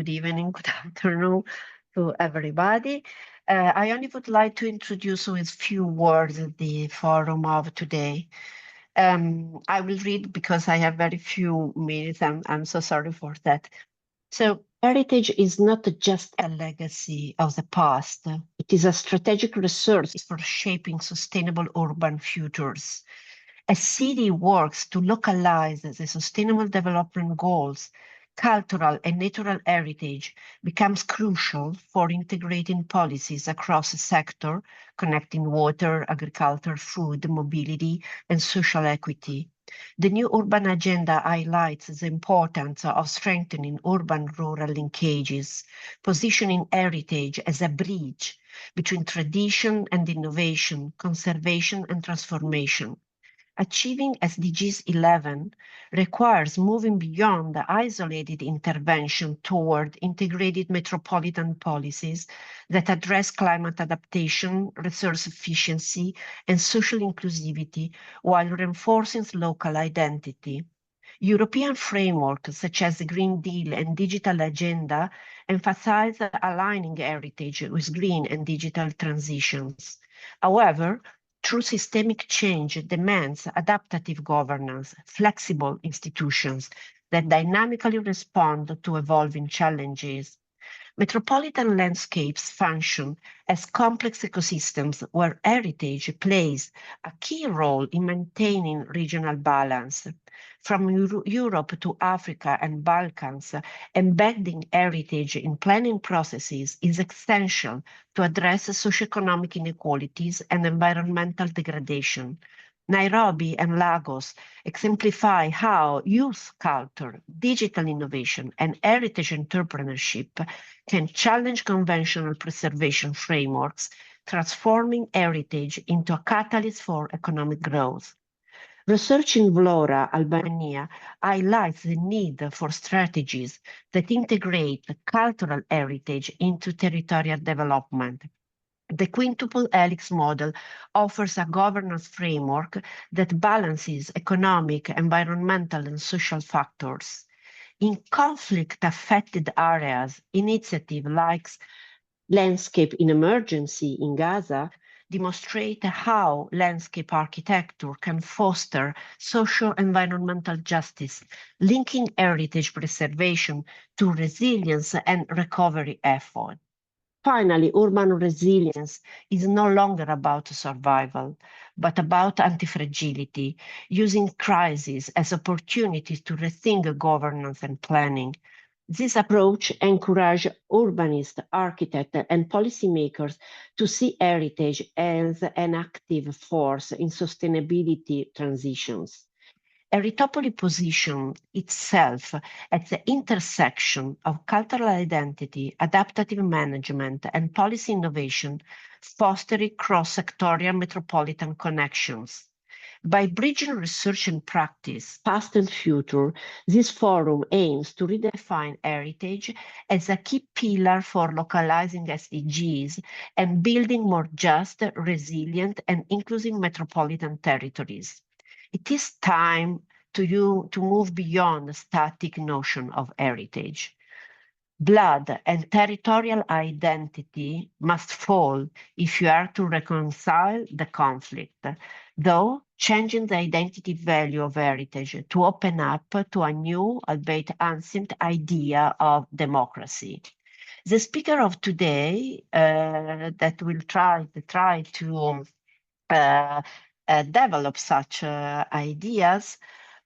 good evening, good afternoon to everybody. I only would like to introduce with few words the forum of today. I will read because I have very few minutes. I'm so sorry for that. So heritage is not just a legacy of the past. It is a strategic resource for shaping sustainable urban futures. As city works to localize the sustainable development goals, cultural and natural heritage becomes crucial for integrating policies across a sector, connecting water, agriculture, food, mobility, and social equity. The new urban agenda highlights the importance of strengthening urban-rural linkages, positioning heritage as a bridge between tradition and innovation, conservation and transformation. Achieving SDGs 11 requires moving beyond the isolated intervention toward integrated metropolitan policies that address climate adaptation, resource efficiency, and social inclusivity while reinforcing local identity. European frameworks such as the Green Deal and Digital Agenda emphasize aligning heritage with green and digital transitions. However, true systemic change demands adaptive governance, flexible institutions that dynamically respond to evolving challenges. Metropolitan landscapes function as complex ecosystems where heritage plays a key role in maintaining regional balance. From Europe to Africa and Balkans, embedding heritage in planning processes is essential to address socioeconomic inequalities and environmental degradation. Nairobi and Lagos exemplify how youth culture, digital innovation, and heritage entrepreneurship can challenge conventional preservation frameworks, transforming heritage into a catalyst for economic growth. Research in Vlora, Albania, highlights the need for strategies that integrate cultural heritage into territorial development. The quintuple helix model offers a governance framework that balances economic, environmental, and social factors. In conflict-affected areas, initiatives like Landscape in Emergency in Gaza demonstrate how landscape architecture can foster socio-environmental justice, linking heritage preservation to resilience and recovery efforts. Finally, urban resilience is no longer about survival, but about anti-fragility, using crises as opportunities to rethink governance and planning. This approach encourages urbanists, architects, and policymakers to see heritage as an active force in sustainability transitions. Heritopolis positions itself at the intersection of cultural identity, adaptive management, and policy innovation, fostering cross-sectorial metropolitan connections. By bridging research and practice, past and future, this forum aims to redefine heritage as a key pillar for localizing SDGs and building more just, resilient, and inclusive metropolitan territories. It is time to move beyond the static notion of heritage. Blood and territorial identity must fall if you are to reconcile the conflict, though changing the identity value of heritage to open up to a new, albeit ancient, idea of democracy. The speaker of today that will try to develop such ideas.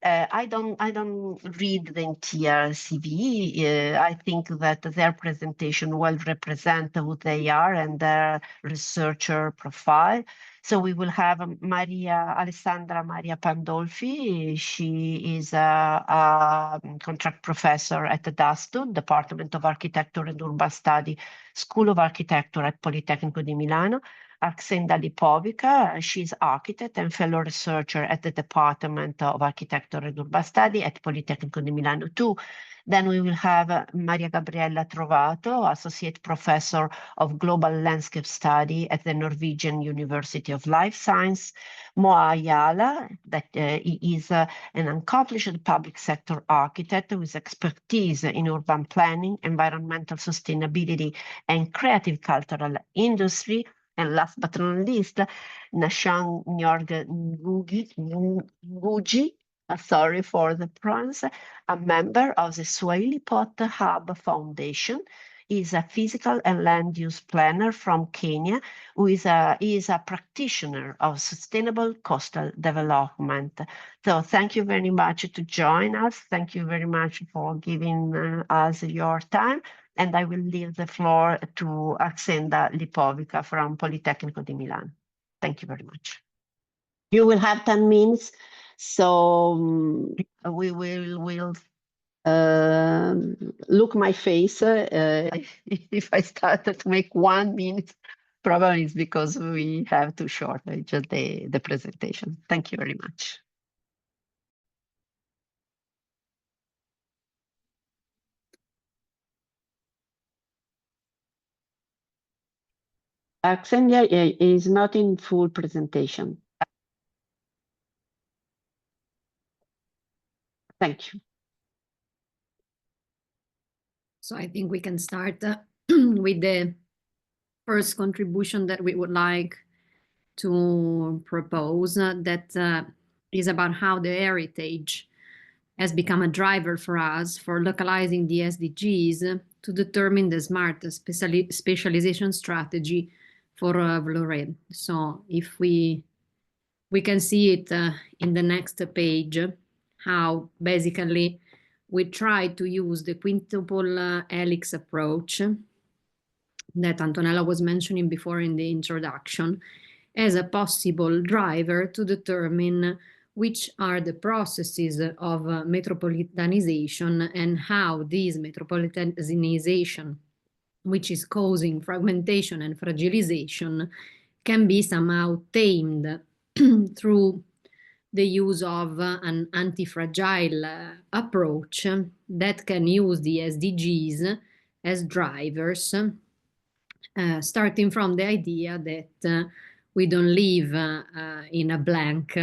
I don't read the entire CV. I think that their presentation will represent who they are and their researcher profile. So we will have Alessandra Maria Pandolfi. She is a contract professor at the DASTU, Department of Architecture and Urban Study, School of Architecture at Politecnico di Milano. Arsenda Lipovica. She's architect and fellow researcher at the Department of Architecture and Urban Study at Politecnico di Milano too. Then we will have Maria Gabriella Trovato, Associate Professor of Global Landscape Study at the Norwegian University of Life Science. Moa Ayala, that he is an accomplished public sector architect with expertise in urban planning, environmental sustainability, and creative cultural industry. And last but not least, Nashang Nyorg Ngugi, sorry for the pronounce, a member of the Swahili Pot Hub Foundation. Is a physical and land use planner from Kenya, who is a practitioner of sustainable coastal development. So thank you very much to join us. Thank you very much for giving us your time. And I will leave the floor to Arsenda Lipovica from Politecnico di Milan. Thank you very much. You will have 10 minutes, so we will look my face. If I started to make 1 minute, probably it's because we have too short just the presentation. Thank you very much. Arsenda is not in full presentation. Thank you. So I think we can start with the first contribution that we would like to propose, that is about how the heritage has become a driver for us for localizing the SDGs to determine the smart specialization strategy for Vlorë. So if we can see it in the next page, how basically we try to use the quintuple helix approach that Antonella was mentioning before in the introduction as a possible driver to determine which are the processes of metropolitanization and how this metropolitanization, which is causing fragmentation and fragilization, can be somehow tamed through the use of an anti-fragile approach that can use the SDGs as drivers, starting from the idea that we don't live in a blank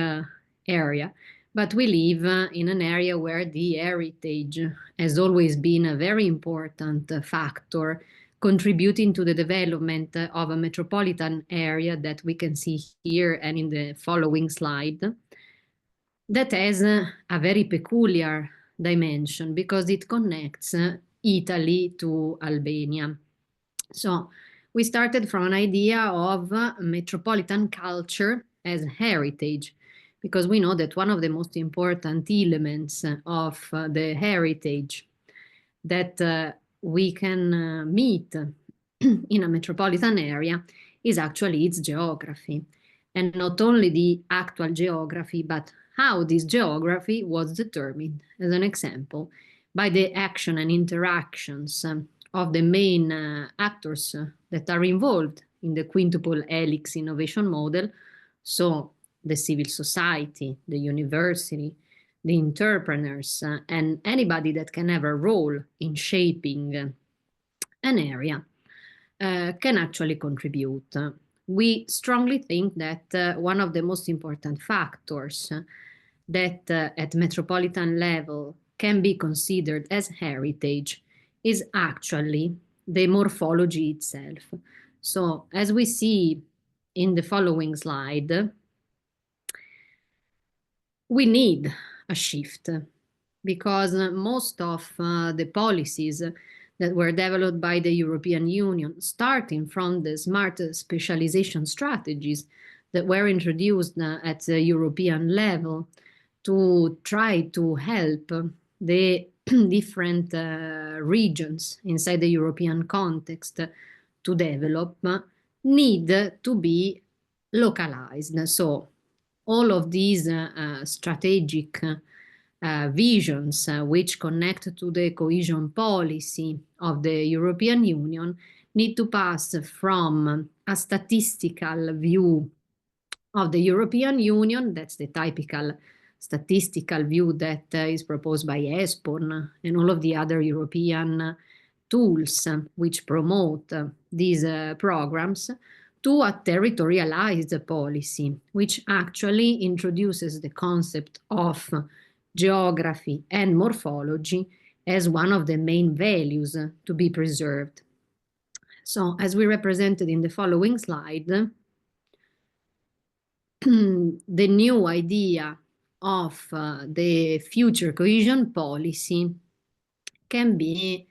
area, but we live in an area where the heritage has always been a very important factor contributing to the development of a metropolitan area that we can see here and in the following slide, that has a very peculiar dimension because it connects Italy to Albania. So we started from an idea of metropolitan culture as heritage, because we know that one of the most important elements of the heritage that we can meet in a metropolitan area is actually its geography. And not only the actual geography, but how this geography was determined, as an example, by the action and interactions of the main actors that are involved in the quintuple helix innovation model. So the civil society, the university, the entrepreneurs, and anybody that can have a role in shaping an area can actually contribute. We strongly think that one of the most important factors that at metropolitan level can be considered as heritage is actually the morphology itself. So as we see in the following slide, we need a shift because most of the policies that were developed by the European Union, starting from the smart specialization strategies that were introduced at the European level to try to help the different regions inside the European context to develop, need to be localized. So all of these strategic visions which connect to the cohesion policy of the European Union need to pass from a statistical view of the European Union, that's the typical statistical view that is proposed by ESPON and all of the other European tools which promote these programs, to a territorialized policy, which actually introduces the concept of geography and morphology as one of the main values to be preserved. So, as we represented in the following slide, the new idea of the future cohesion policy can be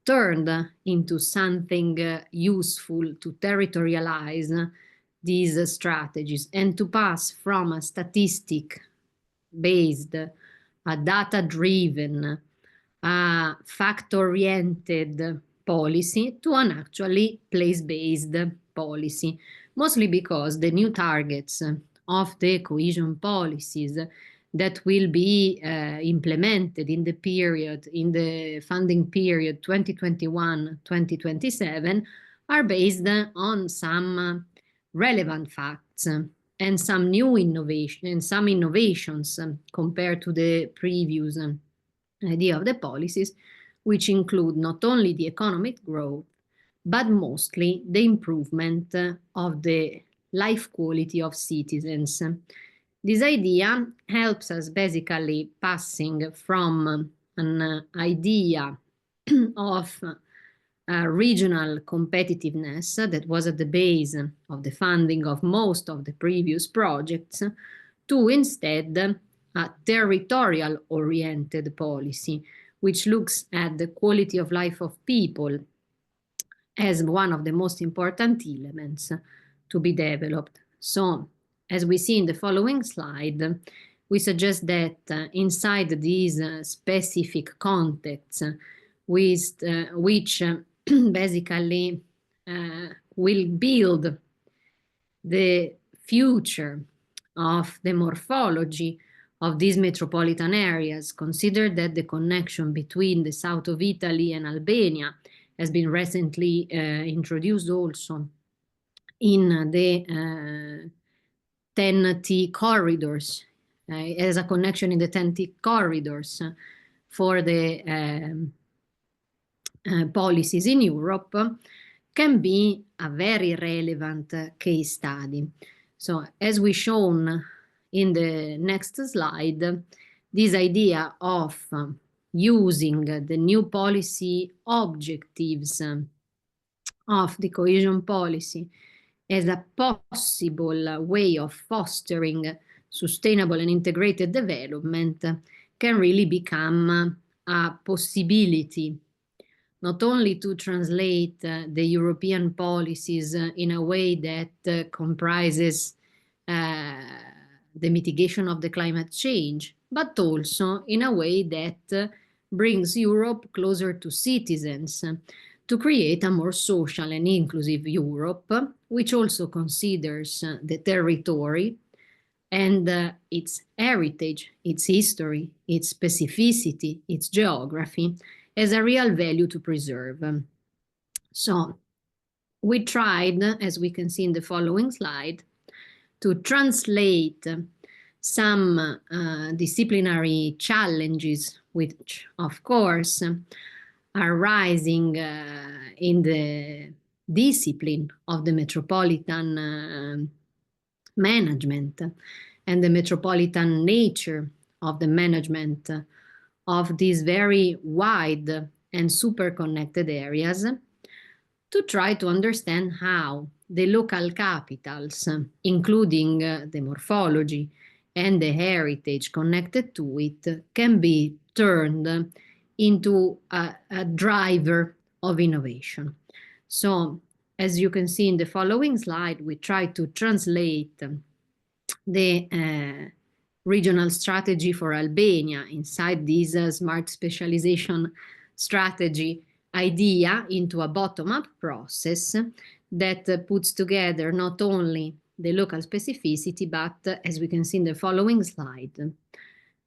turned into something useful to territorialize these strategies and to pass from a statistic-based, a data-driven, fact-oriented policy to an actually place-based policy, mostly because the new targets of the cohesion policies that will be implemented in the funding period 2021-2027 are based on some relevant facts and some new innovations compared to the previous idea of the policies, which include not only the economic growth, but mostly the improvement of the life quality of citizens. This idea helps us basically passing from an idea of regional competitiveness that was at the base of the funding of most of the previous projects to instead a territorial-oriented policy, which looks at the quality of life of people as one of the most important elements to be developed. So, as we see in the following slide, we suggest that inside these specific contexts, which basically will build the future of the morphology of these metropolitan areas, consider that the connection between the south of Italy and Albania has been recently introduced also in the 10T corridors, as a connection in the 10T corridors for the policies in Europe, can be a very relevant case study. So, as we shown in the next slide, this idea of using the new policy objectives of the cohesion policy as a possible way of fostering sustainable and integrated development can really become a possibility, not only to translate the European policies in a way that comprises the mitigation of the climate change, but also in a way that brings Europe closer to citizens, to create a more social and inclusive Europe, which also considers the territory and its heritage, its history, its specificity, its geography as a real value to preserve. So we tried, as we can see in the following slide, to translate some disciplinary challenges, which of course are rising in the discipline of the metropolitan management and the metropolitan nature of the management of these very wide and super connected areas, to try to understand how the local capitals, including the morphology and the heritage connected to it, can be turned into a driver of innovation. So, as you can see in the following slide, we try to translate the regional strategy for Albania inside this smart specialization strategy idea into a bottom-up process that puts together not only the local specificity, but, as we can see in the following slide,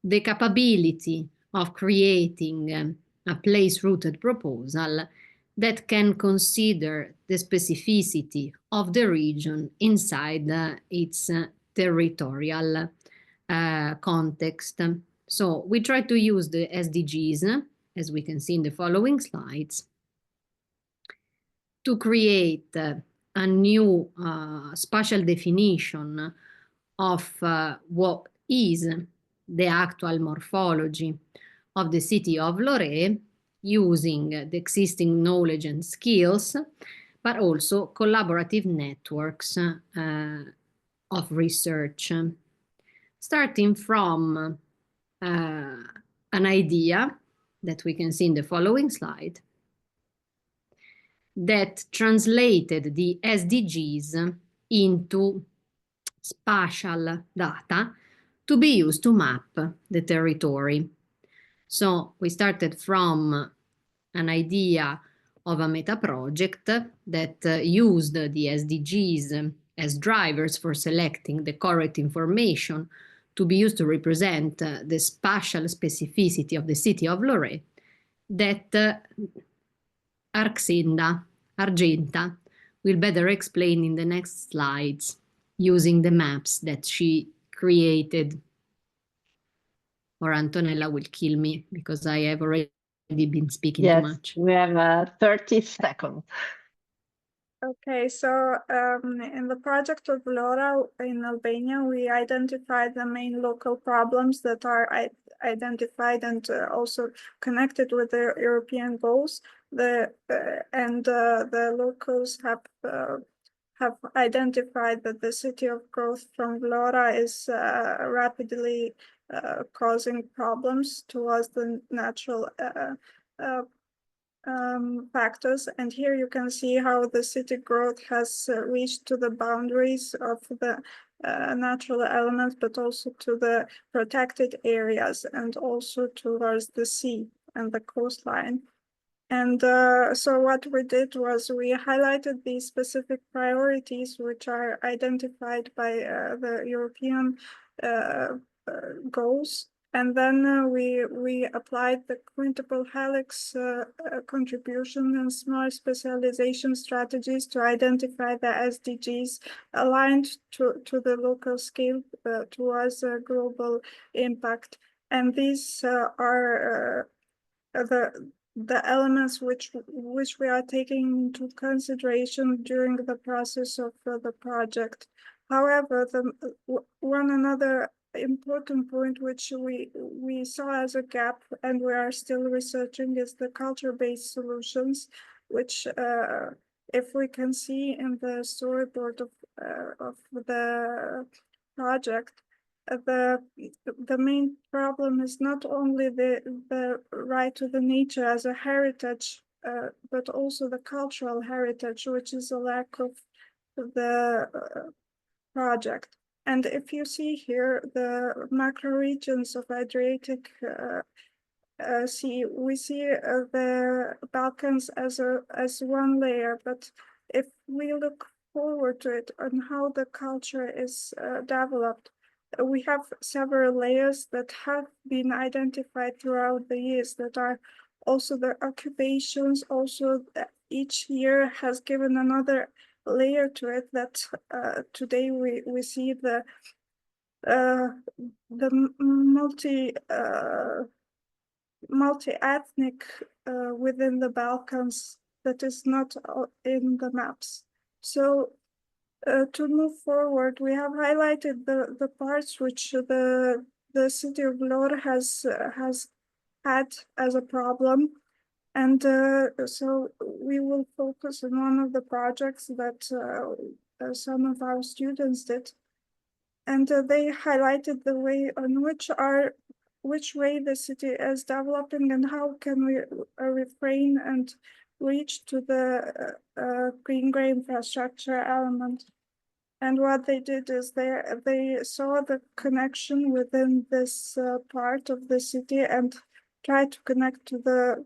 the capability of creating a place-rooted proposal that can consider the specificity of the region inside its territorial context. So we try to use the SDGs, as we can see in the following slides, to create a new spatial definition of what is the actual morphology of the city of Loré, using the existing knowledge and skills, but also collaborative networks of research, starting from an idea that we can see in the following slide, that translated the SDGs into spatial data to be used to map the territory. So we started from an idea of a meta project that used the SDGs as drivers for selecting the correct information to be used to represent the spatial specificity of the city of Loré, that Argenta will better explain in the next slides using the maps that she created. Or Antonella will kill me because I have already been speaking too much. We have 30 seconds. Okay, so in the project of LoRa in Albania, we identified the main local problems that are identified and also connected with the European goals. The locals have identified that the city of growth from LoRa is rapidly causing problems towards the natural factors, and here you can see how the city growth has reached to the boundaries of the natural elements, but also to the protected areas and also towards the sea and the coastline. And so what we did was we highlighted these specific priorities which are identified by the European goals. And then we applied the quintuple helix contribution and smart specialization strategies to identify the SDGs aligned to the local scale towards a global impact. And these are the elements which we are taking into consideration during the process of the project. However, one another important point which we saw as a gap and we are still researching is the culture-based solutions, which if we can see in the storyboard of the project, the main problem is not only the right to the nature as a heritage, but also the cultural heritage, which is a lack of the project. And if you see here the macro regions of Adriatic Sea, we see the Balkans as one layer, but if we look forward to it and how the culture is developed, we have several layers that have been identified throughout the years that are also the occupations. Also, each year has given another layer to it that today we see the multi-ethnic within the Balkans that is not in the maps. So to move forward, we have highlighted the parts which the city of Vlorë has had as a problem. And so we will focus on one of the projects that some of our students did. And they highlighted the way on which way the city is developing and how can we refrain and reach to the green gray infrastructure element. And what they did is they saw the connection within this part of the city and tried to connect to the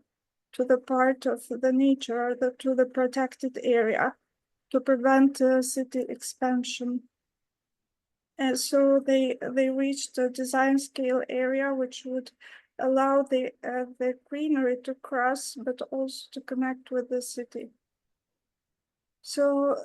part of the nature, to the protected area, to prevent city expansion. And so they reached a design scale area which would allow the greenery to cross, but also to connect with the city. So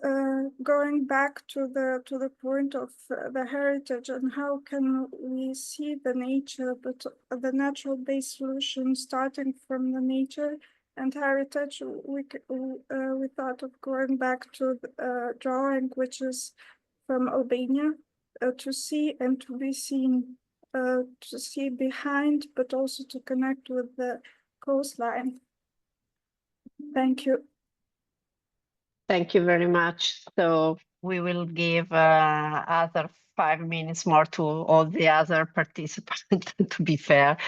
going back to the point of the heritage and how can we see the nature, but the natural-based solution starting from the nature and heritage, we thought of going back to the drawing, which is from Albania, to see and to be seen, to see behind, but also to connect with the coastline. Thank you. Thank you very much. So we will give other 5 minutes more to all the other participants, to be fair.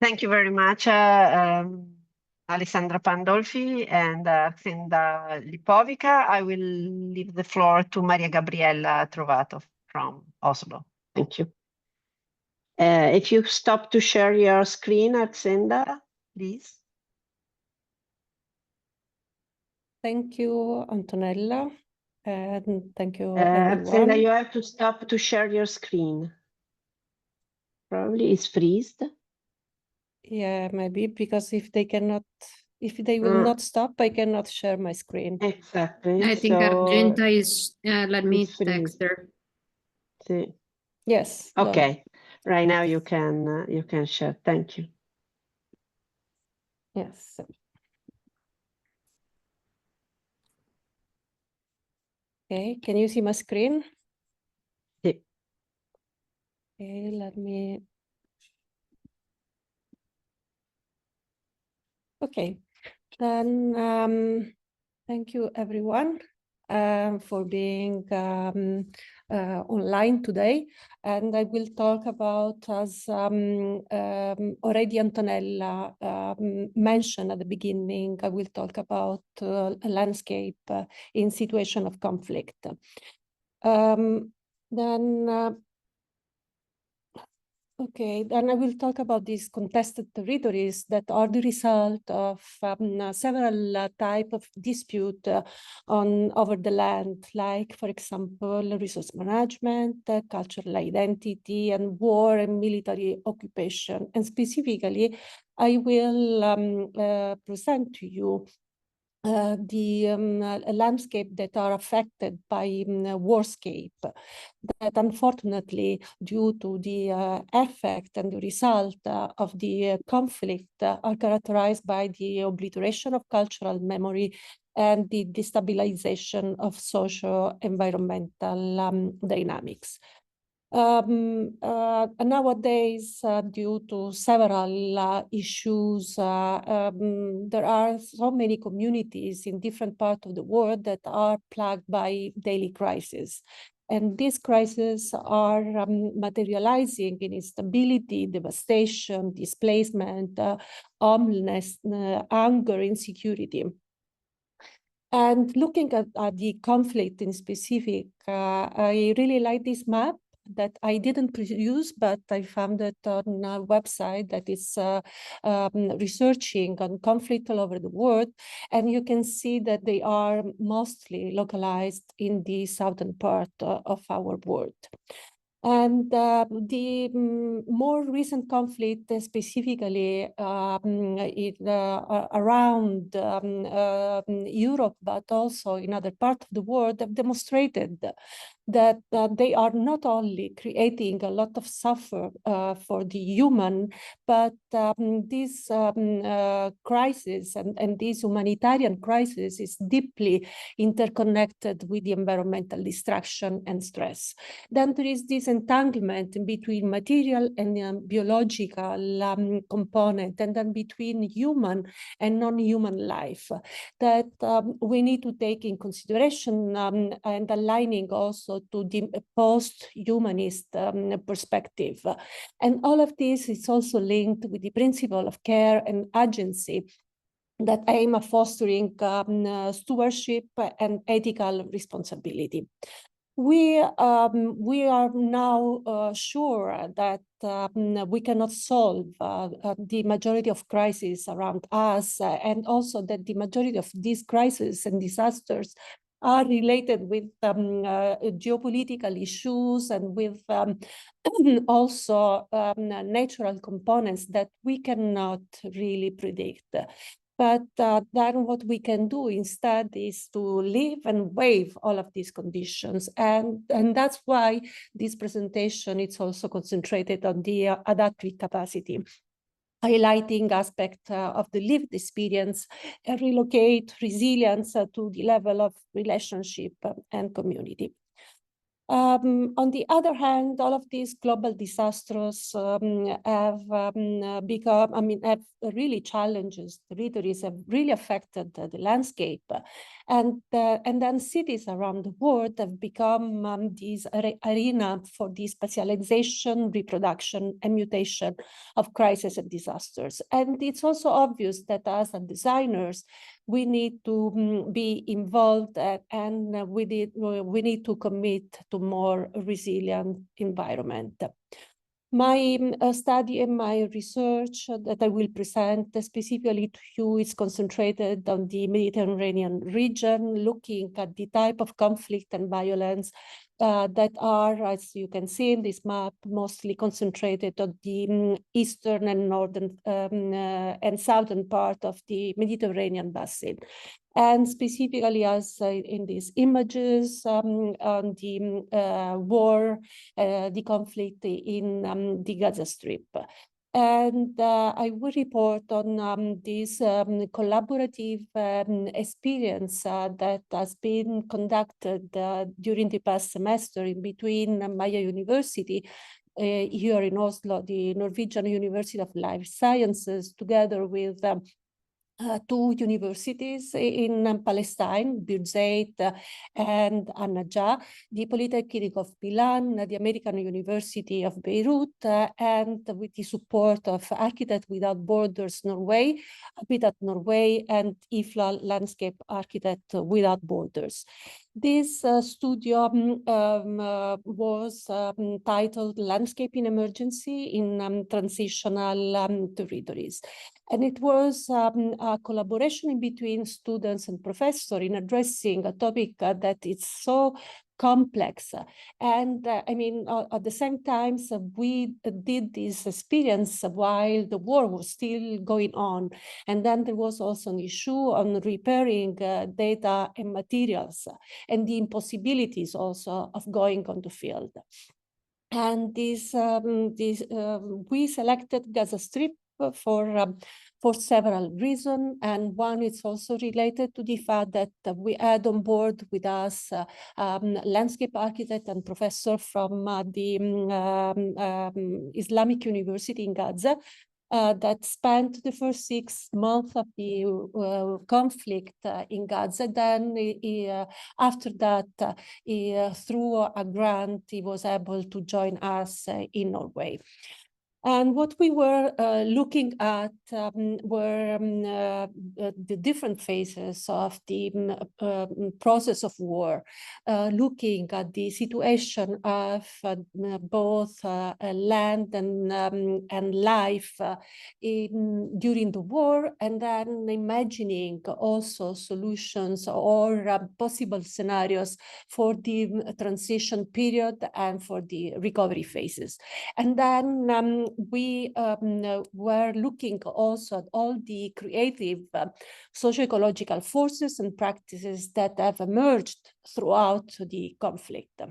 Thank you very much, Alessandra Pandolfi and Xenda Lipovica. I will leave the floor to Maria Gabriella Trovato from Oslo. Thank you. If you stop to share your screen, Xenda, please. Thank you, Antonella, and thank you, everyone. Xenda, you have to stop to share your screen. Probably it's freezed. Yeah, maybe because if they will not stop, I cannot share my screen. Exactly. I think Argenta is, let me text her. See. Yes. Okay. Right now you can share. Thank you. Yes. Okay, can you see my screen? Yeah. Okay, let me. Okay, then thank you everyone for being online today, and I will talk about, as already Antonella mentioned at the beginning, I will talk about a landscape in situation of conflict. Okay, then I will talk about these contested territories that are the result of several types of dispute over the land, like, for example, resource management, cultural identity, and war and military occupation. And specifically, I will present to you the landscape that are affected by warscape, that unfortunately, due to the effect and the result of the conflict, are characterized by the obliteration of cultural memory and the destabilization of socio-environmental dynamics. Nowadays, due to several issues, there are so many communities in different parts of the world that are plagued by daily crises. And these crises are materializing in instability, devastation, displacement, homelessness, hunger, insecurity. And looking at the conflict in specific, I really like this map that I didn't produce, but I found it on a website that is researching on conflict all over the world. And you can see that they are mostly localized in the southern part of our world. And the more recent conflict, specifically around Europe, but also in other parts of the world, have demonstrated that they are not only creating a lot of suffer for the human, but this crisis and this humanitarian crisis is deeply interconnected with the environmental destruction and stress. Then there is this entanglement between material and biological component, and then between human and non-human life that we need to take in consideration, and aligning also to the post-humanist perspective. And all of this is also linked with the principle of care and agency that aim at fostering stewardship and ethical responsibility. We are now sure that we cannot solve the majority of crises around us, and also that the majority of these crises and disasters are related with geopolitical issues and with also natural components that we cannot really predict. But then what we can do instead is to live and waive all of these conditions. And that's why this presentation is also concentrated on the adaptive capacity, highlighting aspects of the lived experience and relocate resilience to the level of relationship and community. On the other hand, all of these global disasters have have really challenges. The territories have really affected the landscape. And then cities around the world have become this arena for the specialization, reproduction, and mutation of crises and disasters. And it's also obvious that as designers, we need to be involved and we need to commit to more resilient environment. My study and my research that I will present specifically to you is concentrated on the Mediterranean region, looking at the type of conflict and violence that are, as you can see in this map, mostly concentrated on the eastern and northern and southern part of the Mediterranean basin. And specifically, as in these images, on the war, the conflict in the Gaza Strip. And I will report on this collaborative experience that has been conducted during the past semester in between Maya University here in Oslo, the Norwegian University of Life Sciences, together with two universities in Palestine, Birzeit and An-Najah, the Polytechnic of Milan, the American University of Beirut, and with the support of Architects Without Borders Norway, Habitat Norway, and IFLA Landscape Architect Without Borders. This studio was titled Landscape in Emergency in Transitional Territories. And it was a collaboration in between students and professors in addressing a topic that is so complex. And at the same time, we did this experience while the war was still going on. And then there was also an issue on repairing data and materials and the impossibilities also of going on the field. And we selected Gaza Strip for several reasons, and one is also related to the fact that we had on board with us landscape architect and professor from the Islamic University in Gaza that spent the first 6 months of the conflict in Gaza. Then after that, through a grant, he was able to join us in Norway. And what we were looking at were the different phases of the process of war, looking at the situation of both land and life during the war, and then imagining also solutions or possible scenarios for the transition period and for the recovery phases. And then we were looking also at all the creative socio-ecological forces and practices that have emerged throughout the conflict.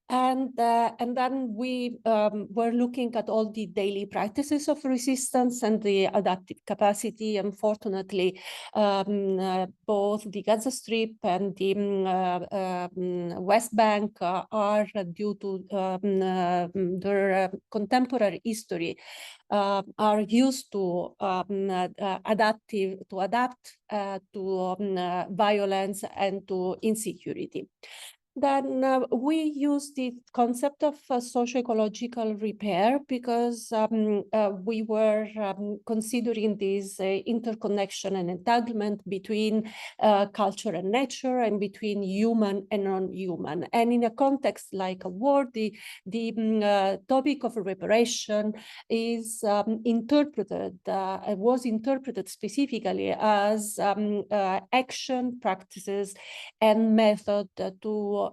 And then we were looking at all the daily practices of resistance and the adaptive capacity. Unfortunately, both the Gaza Strip and the West Bank are, due to their contemporary history, are used to adapt to violence and to insecurity. Then we use the concept of socio-ecological repair because we were considering this interconnection and entanglement between culture and nature, and between human and non-human. And in a context like a war, the topic of reparation is was interpreted specifically as action, practices, and method to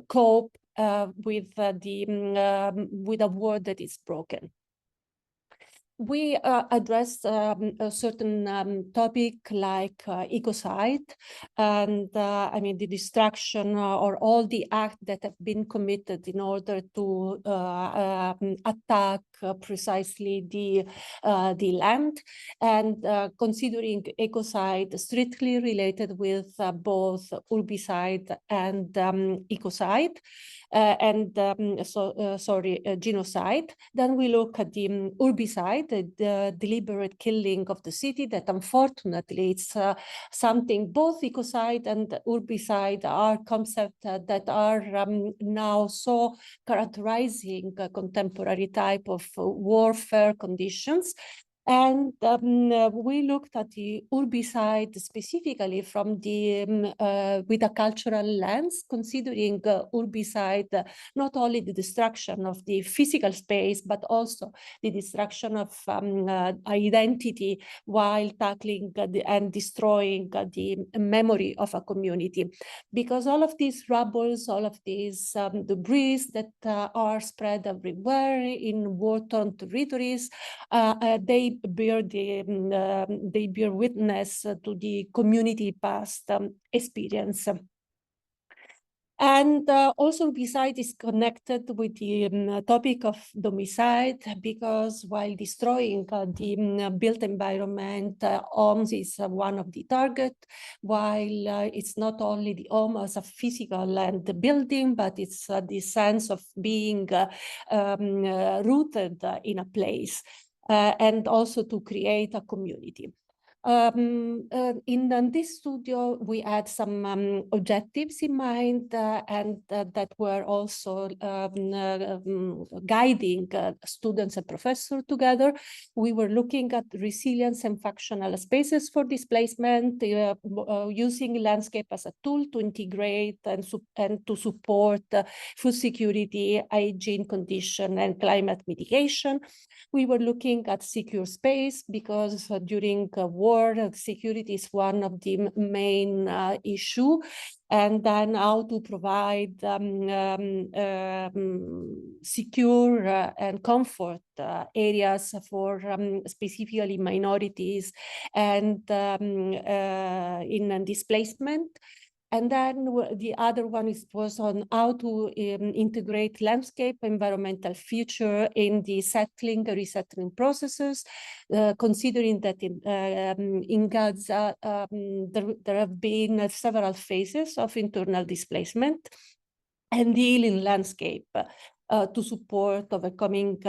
cope with a world that is broken. We addressed a certain topic like ecocide, and I mean the destruction or all the acts that have been committed in order to attack precisely the land, and considering ecocide strictly related with both urbicide and ecocide. Genocide. Then we look at the urbicide, the deliberate killing of the city, that unfortunately it's something, both ecocide and urbicide are concepts that are now so characterizing contemporary type of warfare conditions. And we looked at the urbicide specifically from the with a cultural lens, considering urbicide not only the destruction of the physical space, but also the destruction of identity, while tackling and destroying the memory of a community. Because all of these rubbles, all of these debris that are spread everywhere in war-torn territories, they bear witness to the community past experience. And also urbicide is connected with the topic of domicide, because while destroying the built environment, homes is one of the target, while it's not only the home as a physical and the building, but it's the sense of being rooted in a place. And also to create a community. In this studio, we had some objectives in mind, and that were also guiding students and professors together. We were looking at resilience and functional spaces for displacement, using landscape as a tool to integrate and to support food security, hygiene condition, and climate mitigation. We were looking at secure space, because during war, security is one of the main issue, and then how to provide secure and comfort areas for specifically minorities and in displacement. And then the other one was on how to integrate landscape environmental feature in the resettling processes, considering that in Gaza there have been several phases of internal displacement, and healing landscape to support overcoming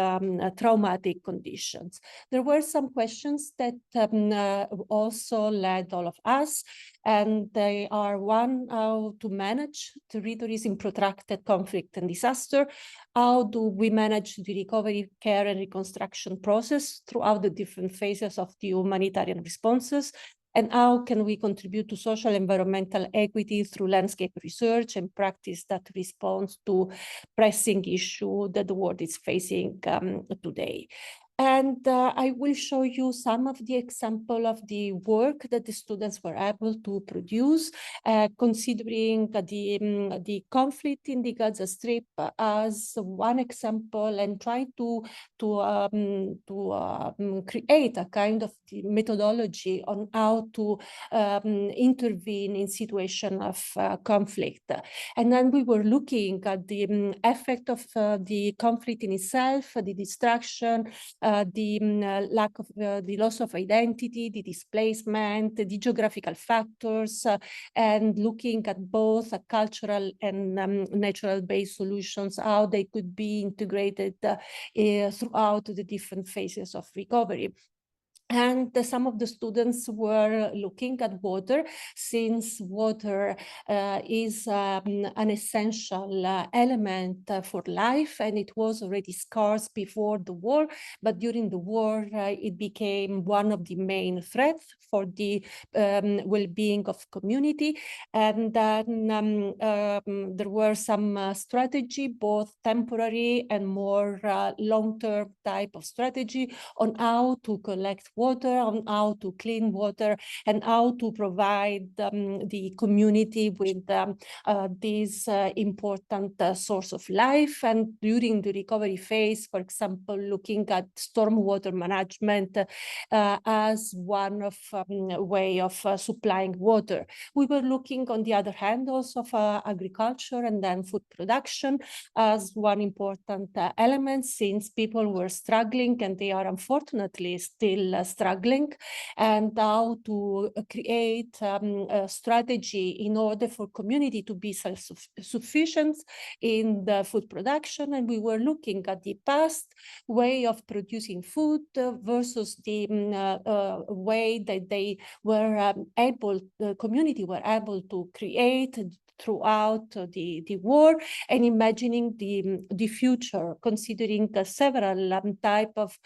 traumatic conditions. There were some questions that also led all of us, and they are: one, how to manage territories in protracted conflict and disaster. How do we manage the recovery, care, and reconstruction process throughout the different phases of the humanitarian responses? And how can we contribute to social environmental equity through landscape research and practice that responds to pressing issue that the world is facing today? And I will show you some of the example of the work that the students were able to produce, considering the conflict in the Gaza Strip as one example, and trying to create a kind of methodology on how to intervene in situation of conflict. And then we were looking at the effect of the conflict in itself, the destruction, the lack of the loss of identity, the displacement, the geographical factors, and looking at both cultural and natural-based solutions, how they could be integrated throughout the different phases of recovery. And some of the students were looking at water, since water is an essential element for life, and it was already scarce before the war, but during the war it became one of the main threats for the well-being of community. And then there were some strategy, both temporary and more long-term type of strategy, on how to collect water, on how to clean water, and how to provide the community with this important source of life. And during the recovery phase, for example, looking at stormwater management as one of way of supplying water. We were looking, on the other hand, also of agriculture and then food production as one important element, since people were struggling, and they are unfortunately still struggling, and how to create a strategy in order for community to be self-sufficient in the food production. And we were looking at the past way of producing food versus the way that they were the community were able to create throughout the war, and imagining the future, considering several type of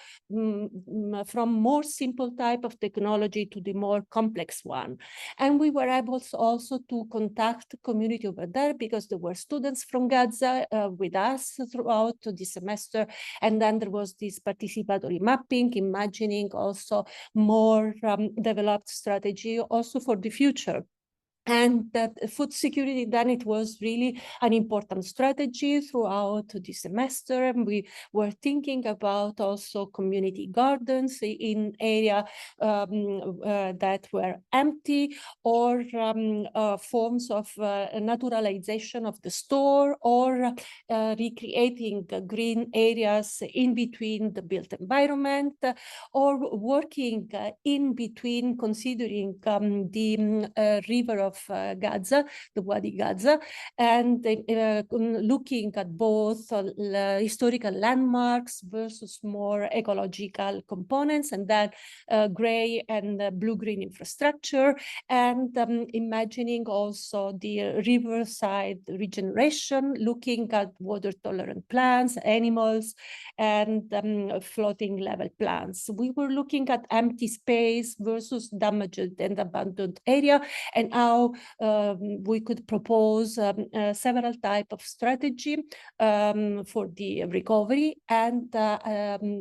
from more simple type of technology to the more complex one. And we were able also to contact the community over there, because there were students from Gaza with us throughout the semester, and then there was this participatory mapping, imagining also more developed strategy also for the future. And that food security, then it was really an important strategy throughout the semester. And we were thinking about also community gardens in area that were empty, or forms of naturalization of the store, or recreating green areas in between the built environment, or working in between, considering the river of Gaza, the Wadi Gaza, and looking at both historical landmarks versus more ecological components, and then gray and blue-green infrastructure, and imagining also the riverside regeneration, looking at water-tolerant plants, animals, and floating level plants. We were looking at empty space versus damaged and abandoned area, and how we could propose several type of strategy for the recovery. And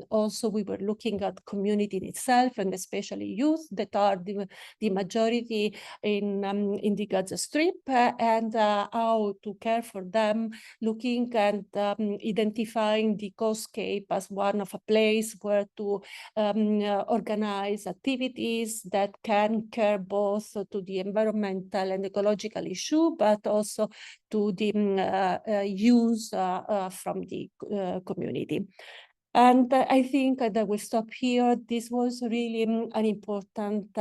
also we were looking at community in itself, and especially youth that are the majority in the Gaza Strip, and how to care for them, looking and identifying the coastscape as one of a place where to organize activities that can care both to the environmental and ecological issue, but also to the use from the community. And I think that we stop here. This was really an important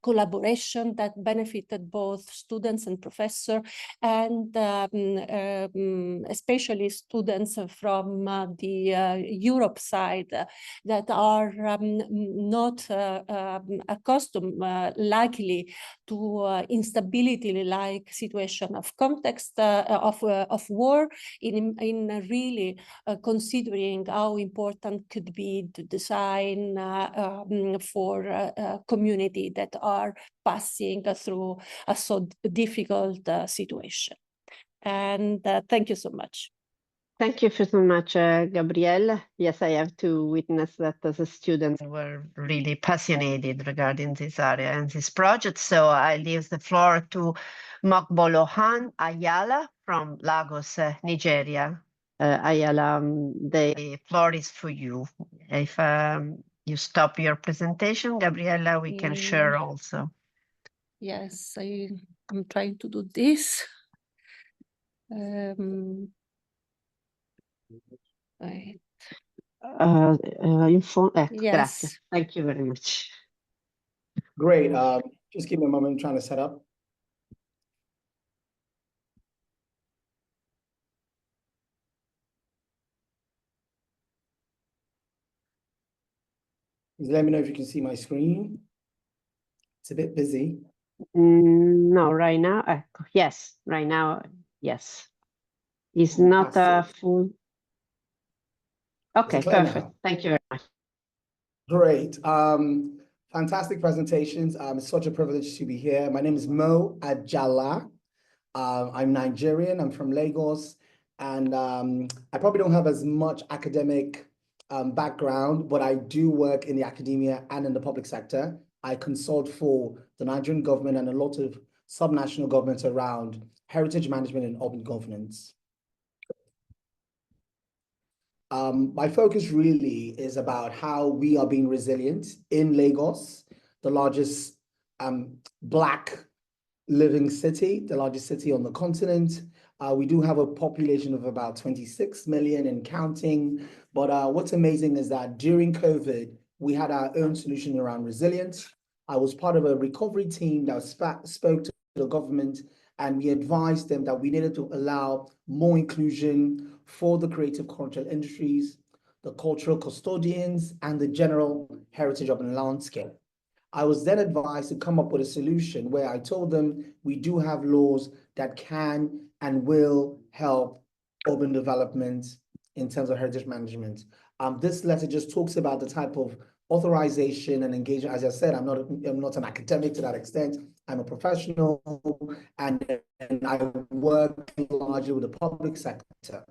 collaboration that benefited both students and professors, and especially students from the Europe side that are not accustomed likely to instability like situation of context of war, in really considering how important could be the design for community that are passing through a so difficult situation. And thank you so much. Thank you so much, Gabrielle. Yes, I have to witness that as a student were really passionate regarding this area and this project. So I leave the floor to Mokbolohan Ayala from Lagos, Nigeria. Ayala, the floor is for you. If you stop your presentation, Gabriella, we can share also. Yes, I'm trying to do this. Right. Yes. Grazie. Thank you very much. Great. Just give me a moment. I'm trying to set up. let me know if you can see my screen. It's a bit busy. No, right now, yes, right now, yes. It's not a full. Okay, perfect. Now? Thank you very much. Great. Fantastic presentations. It's such a privilege to be here. My name is Mo Ajala. I'm Nigerian. I'm from Lagos. And I probably don't have as much academic background, but I do work in the academia and in the public sector. I consult for the Nigerian government and a lot of subnational governments around heritage management and urban governance. My focus really is about how we are being resilient in Lagos, the largest Black living city, the largest city on the continent. We do have a population of about 26 million and counting. But what's amazing is that during COVID, we had our own solution around resilience. I was part of a recovery team that spoke to the government, and we advised them that we needed to allow more inclusion for the creative cultural industries, the cultural custodians, and the general heritage urban landscape. I was then advised to come up with a solution where I told them we do have laws that can and will help urban development in terms of heritage management. This letter just talks about the type of authorization and engagement. As I said, I'm not an academic to that extent. I'm a professional, and I work largely with the public sector.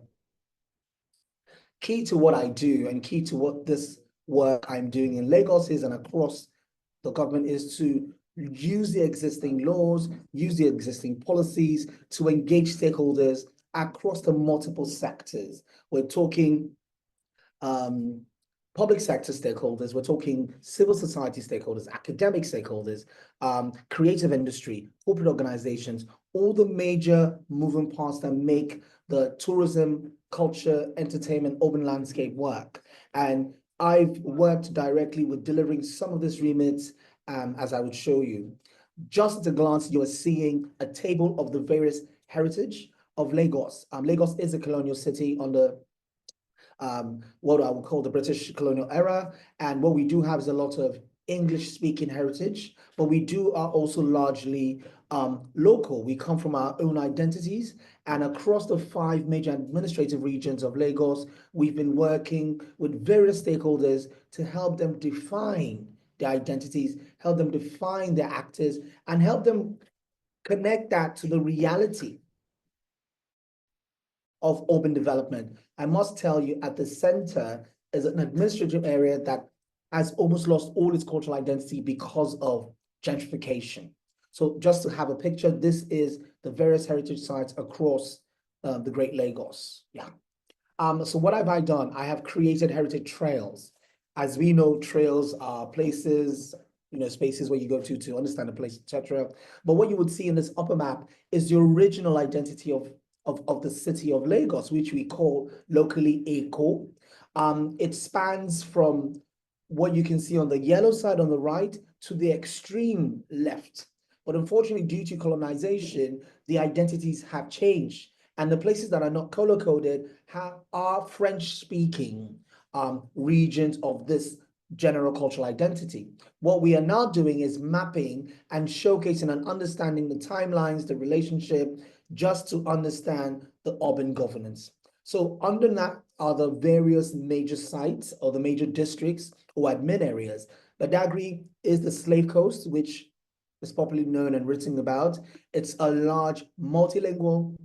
Key to what I do and key to what this work I'm doing in Lagos is and across the government is to use the existing laws, use the existing policies to engage stakeholders across the multiple sectors. We're talking public sector stakeholders, we're talking civil society stakeholders, academic stakeholders, creative industry, corporate organizations, all the major moving parts that make the tourism, culture, entertainment, urban landscape work. And I've worked directly with delivering some of these remits, as I would show you. Just at a glance, you are seeing a table of the various heritage of Lagos. Lagos is a colonial city under what I would call the British colonial era. And what we do have is a lot of English-speaking heritage, but we are also largely local. We come from our own identities, and across the 5 major administrative regions of Lagos, we've been working with various stakeholders to help them define their identities, help them define their actors, and help them connect that to the reality of urban development. I must tell you, at the center is an administrative area that has almost lost all its cultural identity because of gentrification. So just to have a picture, this is the various heritage sites across the Great Lagos. Yeah. So what have I done? I have created heritage trails. As we know, trails are places, spaces where you go to understand a place, etc. But what you would see in this upper map is the original identity of the city of Lagos, which we call locally Eko. It spans from what you can see on the yellow side on the right to the extreme left. But unfortunately, due to colonization, the identities have changed. And the places that are not color-coded are French-speaking regions of this general cultural identity. What we are now doing is mapping and showcasing and understanding the timelines, the relationship, just to understand the urban governance. So under that are the various major sites or the major districts or admin areas. Badagry is the Slave Coast, which is popularly known and written about. It's a large multilingual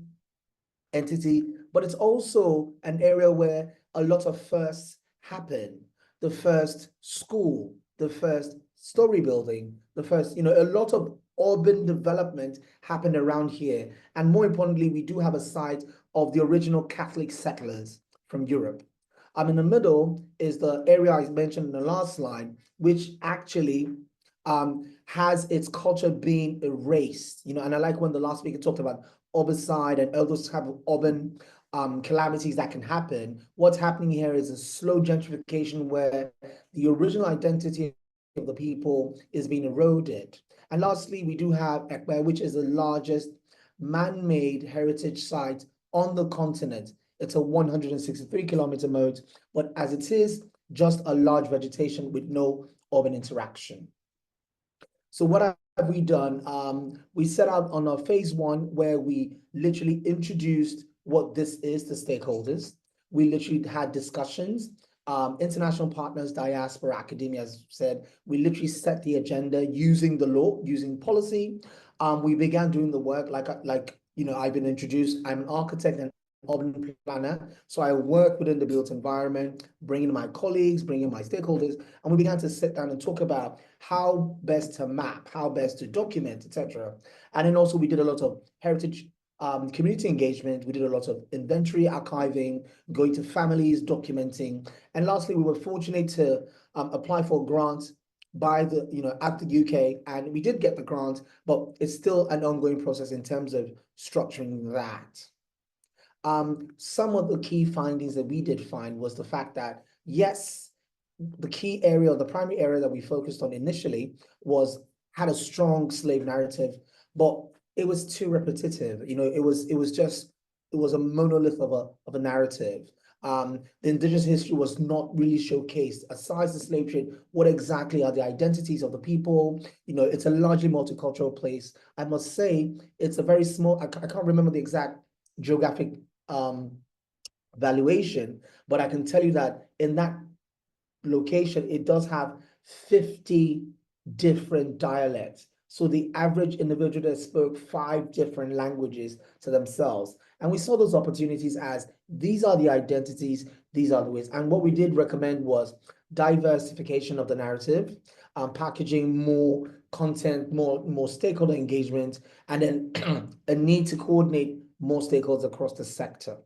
entity, but it's also an area where a lot of firsts happen. The first school, the first story building, the first, a lot of urban development happened around here. And more importantly, we do have a site of the original Catholic settlers from Europe. In the middle is the area I mentioned in the last slide, which actually has its culture being erased. And I like when the last speaker talked about urbicide and all those type of urban calamities that can happen. What's happening here is a slow gentrification where the original identity of the people is being eroded. And lastly, we do have Ekpe, which is the largest man-made heritage site on the continent. It's a 163-kilometer moat, but as it is just a large vegetation with no urban interaction. So what have we done? We set out on our phase one where we literally introduced what this is to stakeholders. We literally had discussions, international partners, diaspora, academia, as said. We literally set the agenda using the law, using policy. We began doing the work like I've been introduced. I'm an architect and urban planner. So I work within the built environment, bringing my colleagues, bringing my stakeholders, and we began to sit down and talk about how best to map, how best to document, etc. And then also we did a lot of heritage community engagement. We did a lot of inventory archiving, going to families, documenting. And lastly, we were fortunate to apply for grants by the, at the UK, and we did get the grant, but it's still an ongoing process in terms of structuring that. Some of the key findings that we did find was the fact that, yes, the key area, the primary area that we focused on initially had a strong slave narrative, but it was too repetitive. It was a monolith of a narrative. The indigenous history was not really showcased. Aside the slave trade, what exactly are the identities of the people? It's a largely multicultural place. I must say, it's a very small, I can't remember the exact geographic valuation, but I can tell you that in that location, it does have 50 different dialects. So the average individual that spoke 5 different languages to themselves. And we saw those opportunities as these are the identities, these are the ways. And what we did recommend was diversification of the narrative, packaging more content, more stakeholder engagement, and then a need to coordinate more stakeholders across the sector.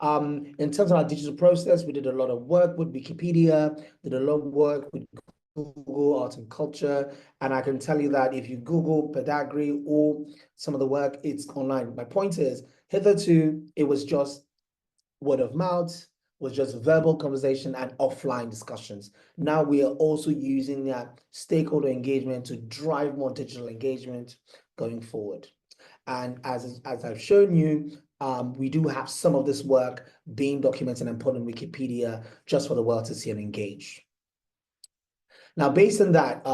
In terms of our digital process, we did a lot of work with Wikipedia, did a lot of work with Google Arts and Culture, and I can tell you that if you Google pedagogy or some of the work, it's online. My point is, hitherto, it was just word of mouth, was just verbal conversation and offline discussions. Now we are also using that stakeholder engagement to drive more digital engagement going forward. And as I've shown you, we do have some of this work being documented and put on Wikipedia just for the world to see and engage. Now, based on that,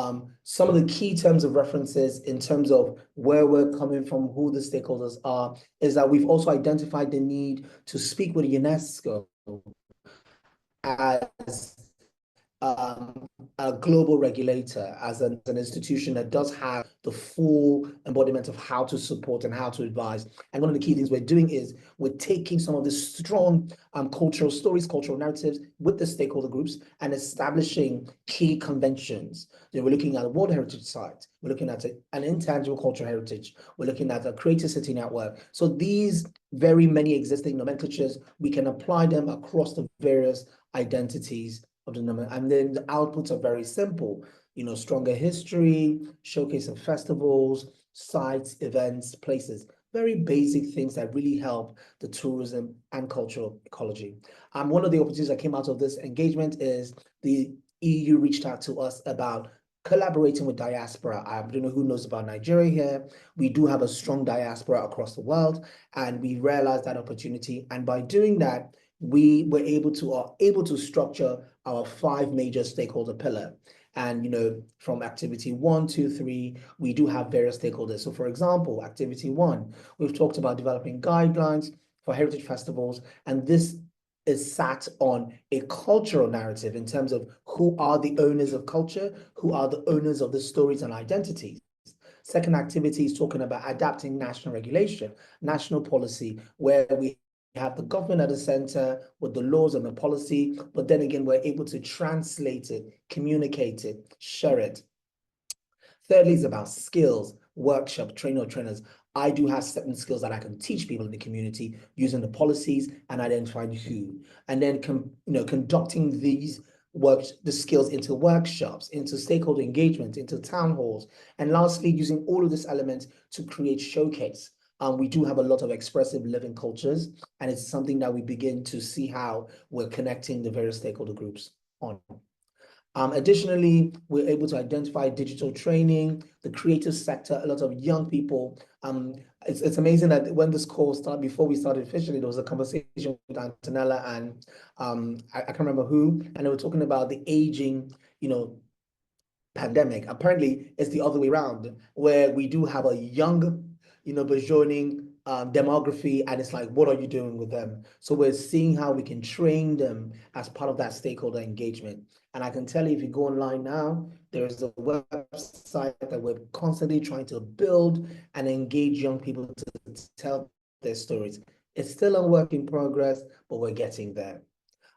some of the key terms of references in terms of where we're coming from, who the stakeholders are, is that we've also identified the need to speak with UNESCO as a global regulator, as an institution that does have the full embodiment of how to support and how to advise. And one of the key things we're doing is we're taking some of the strong cultural stories, cultural narratives with the stakeholder groups and establishing key conventions. We're looking at a World Heritage Site. We're looking at an intangible cultural heritage. We're looking at a Creative City Network. So these very many existing nomenclatures, we can apply them across the various identities of the number, and then the outputs are very simple. Stronger history, showcase of festivals, sites, events, places, very basic things that really help the tourism and cultural ecology. One of the opportunities that came out of this engagement is the EU reached out to us about collaborating with diaspora. I don't know who knows about Nigeria here. We do have a strong diaspora across the world, and we realized that opportunity. And by doing that, we were able to structure our 5 major stakeholder pillar. And from activity 1, 2, 3, we do have various stakeholders. So for example, activity 1, we've talked about developing guidelines for heritage festivals, and this is sat on a cultural narrative in terms of who are the owners of culture, who are the owners of the stories and identities. Second activity is talking about adapting national regulation, national policy, where we have the government at the center with the laws and the policy, but then again, we're able to translate it, communicate it, share it. Thirdly is about skills, workshop, trainers. I do have certain skills that I can teach people in the community using the policies and identifying who, and then conducting these the skills into workshops, into stakeholder engagement, into town halls, and lastly, using all of these elements to create showcase. We do have a lot of expressive living cultures, and it's something that we begin to see how we're connecting the various stakeholder groups on. Additionally, we're able to identify digital training, the creative sector, a lot of young people. It's amazing that when this call started, before we started officially, there was a conversation with Antonella and I can't remember who, and they were talking about the aging, pandemic. Apparently, it's the other way around, where we do have a young, burgeoning demography, and it's like, what are you doing with them? So we're seeing how we can train them as part of that stakeholder engagement. And I can tell you, if you go online now, there's a website that we're constantly trying to build and engage young people to tell their stories. It's still a work in progress, but we're getting there.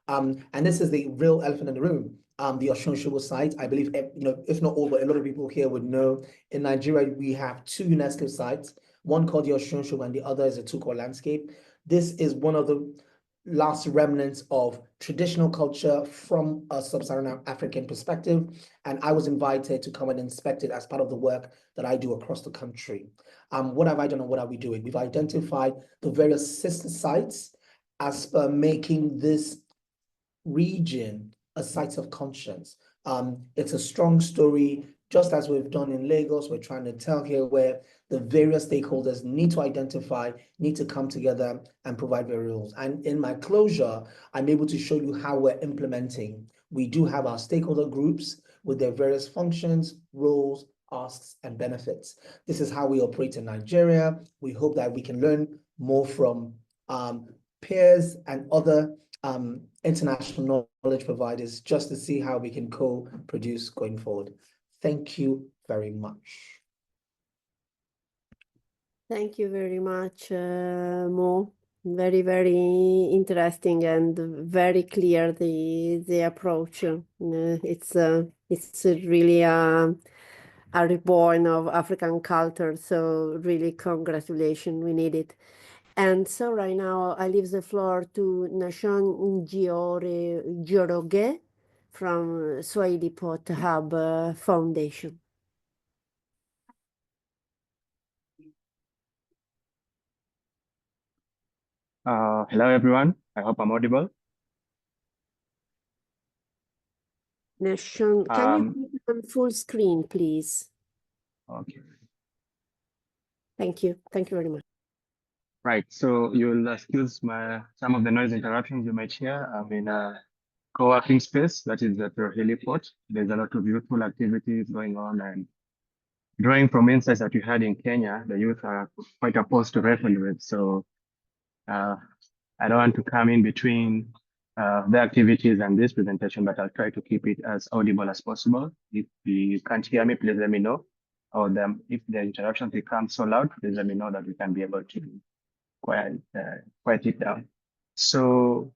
And this is the real elephant in the room. The Osun site, I believe, if not all, but a lot of people here would know. In Nigeria, we have 2 UNESCO sites, one called the Osun and the other is a Tukor landscape. This is one of the last remnants of traditional culture from a sub-Saharan African perspective. And I was invited to come and inspect it as part of the work that I do across the country. What have I done and what are we doing? We've identified the various sister sites as per making this region a site of conscience. It's a strong story, just as we've done in Lagos, we're trying to tell here, where the various stakeholders need to identify, need to come together and provide their roles. And in my closure, I'm able to show you how we're implementing. We do have our stakeholder groups with their various functions, roles, asks, and benefits. This is how we operate in Nigeria. We hope that we can learn more from peers and other international knowledge providers, just to see how we can co-produce going forward. Thank you very much. Thank you very much, Mo. Very, very interesting and very clear the approach. It's really a reborn of African culture. So really, congratulations. We need it. And so right now I leave the floor to Nashon Njoroge from Swahili Pot Hub Foundation. Hello, everyone. I hope I'm audible. Nashon, can you put on full screen, please? Okay. Thank you. Thank you very much. Right. So you'll excuse some of the noise interruptions you might hear. I'm in a co-working space that is at the heliport. There's a lot of youthful activities going on, and drawing from insights that we had in Kenya, the youth are quite opposed to reckon with. So I don't want to come in between the activities and this presentation, but I'll try to keep it as audible as possible. If you can't hear me, please let me know. Or if the interruptions become so loud, please let me know that we can be able to quiet it down. So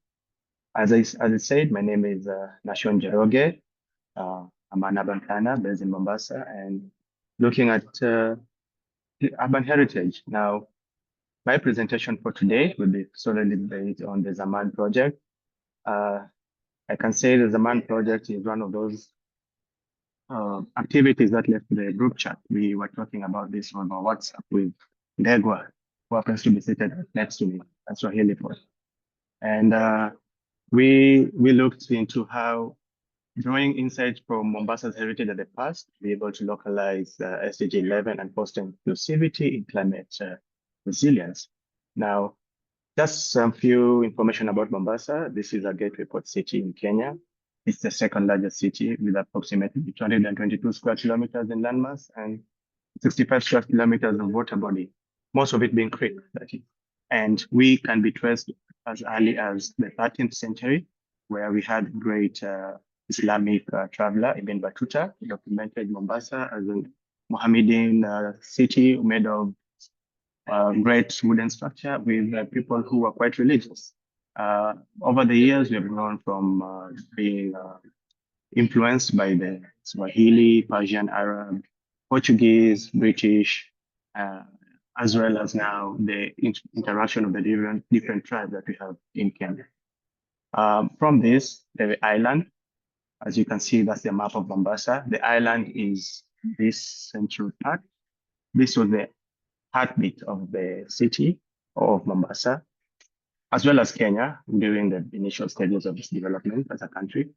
as I said, my name is Nashon Njoroge. I'm an urban planner based in Mombasa, and looking at urban heritage. Now, my presentation for today will be solely based on the Zaman project. I can say the Zaman project is one of those activities that left the group chat. We were talking about this on our WhatsApp with Ndegwa, who happens to be seated next to me. That's Swahili for. And we looked into how drawing insights from Mombasa's heritage of the past, be able to localize SDG 11 and foster inclusivity in climate resilience. Now, just some few information about Mombasa. This is a gateway port city in Kenya. It's the second largest city with approximately 222 square kilometers in landmass and 65 square kilometers of water body, most of it being creek, that is. And we can be traced as early as the 13th century, where we had great Islamic traveler, Ibn Battuta, documented Mombasa as a Mohammedan city made of great wooden structure with people who were quite religious. Over the years, we have grown from being influenced by the Swahili, Persian, Arab, Portuguese, British, as well as now the interaction of the different tribes that we have in Kenya. From this, the island, as you can see, that's the map of Mombasa. The island is this central part. This was the heartbeat of the city of Mombasa, as well as Kenya during the initial stages of its development as a country.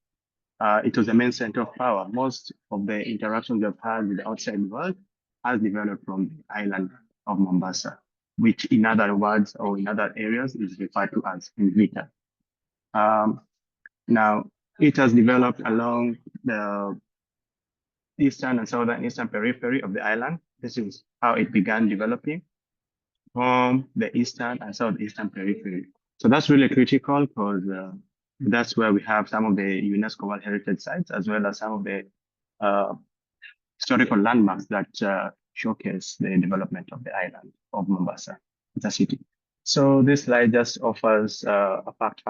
It was the main center of power. Most of the interactions we've had with the outside world has developed from the island of Mombasa, which in other words or in other areas is referred to as Mvita. Now, it has developed along the eastern and southern eastern periphery of the island. This is how it began developing from the eastern and southeastern periphery. So that's really critical because that's where we have some of the UNESCO World Heritage Sites, as well as some of the historical landmarks that showcase the development of the island of Mombasa, the city. So this slide just offers a fact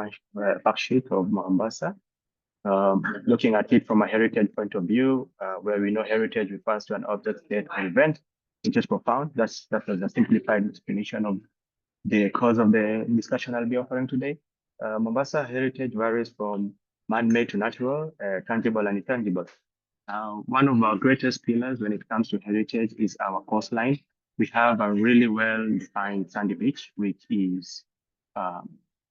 sheet of Mombasa, looking at it from a heritage point of view, where we know heritage refers to an object, state, or event, which is profound. That was a simplified definition of the cause of the discussion I'll be offering today. Mombasa heritage varies from man-made to natural, tangible and intangible. One of our greatest pillars when it comes to heritage is our coastline. We have a really well-defined sandy beach, which is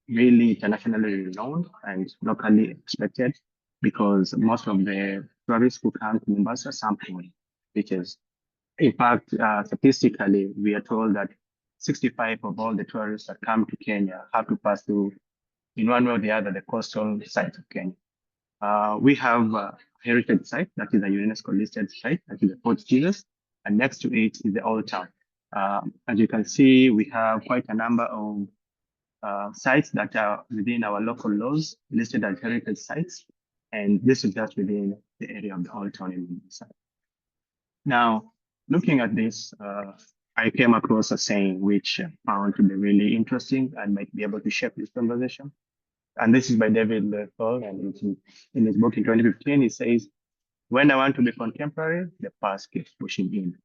really internationally renowned and locally expected because most of the tourists who come to Mombasa sample beaches. In fact, statistically, we are told that 65 of all the tourists that come to Kenya have to pass through, in one way or the other, the coastal site of Kenya. We have a heritage site that is a UNESCO listed site, that is the Fort Jesus, and next to it is the Old Town. As you can see, we have quite a number of sites that are within our local laws listed as heritage sites, and this is just within the area of the Old Town in Mombasa. Now, looking at this, I came across a saying which I found to be really interesting and might be able to shape this conversation. And this is by David Lethal, and in his book in 2015, he says, "When I want to be contemporary, the past keeps pushing in.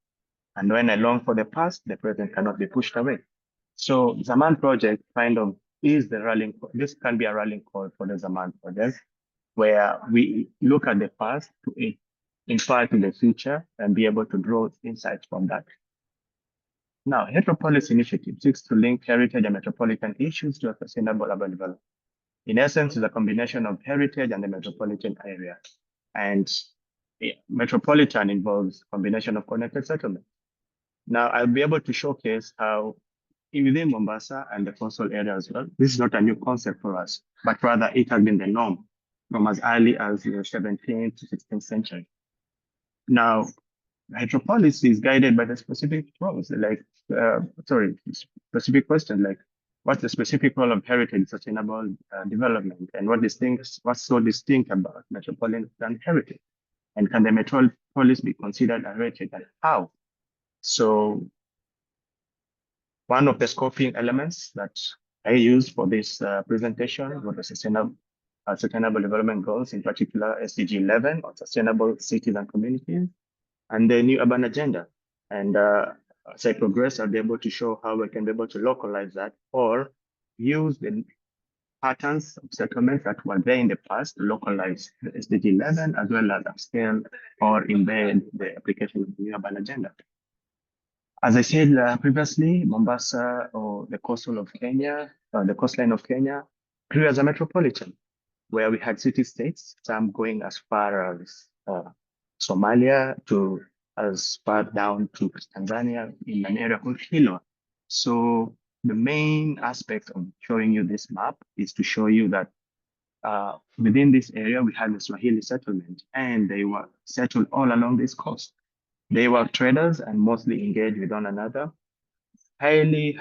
And when I long for the past, the present cannot be pushed away." So Zaman Project kind of is the rallying call. This can be a rallying call for the Zaman Project, where we look at the past to inspire to the future and be able to draw insights from that. Now, Heteropolis Initiative seeks to link heritage and metropolitan issues to a sustainable urban development. In essence, it's a combination of heritage and the metropolitan area. And metropolitan involves combination of connected settlements. Now, I'll be able to showcase how within Mombasa and the coastal area as well, this is not a new concept for us, but rather it has been the norm from as early as the 17th to 16th century. Now, Heteropolis is guided by the specific roles, specific questions like, what's the specific role of heritage in sustainable development, and what's so distinct about metropolitan heritage? And can the metropolis be considered a heritage, and how? So one of the scoping elements that I used for this presentation were the sustainable development goals, in particular SDG 11 on sustainable cities and communities, and the new urban agenda. And as I progress, I'll be able to show how we can be able to localize that or use the patterns of settlements that were there in the past to localize the SDG 11 as well as upscale or embed the application of the new urban agenda. As I said previously, Mombasa, or the coastal of Kenya, the coastline of Kenya, grew as a metropolitan, where we had city-states, some going as far as Somalia to as far down to Tanzania in an area called Kilwa. So the main aspect of showing you this map is to show you that within this area, we had the Swahili settlement, and they were settled all along this coast. They were traders and mostly engaged with one another, highly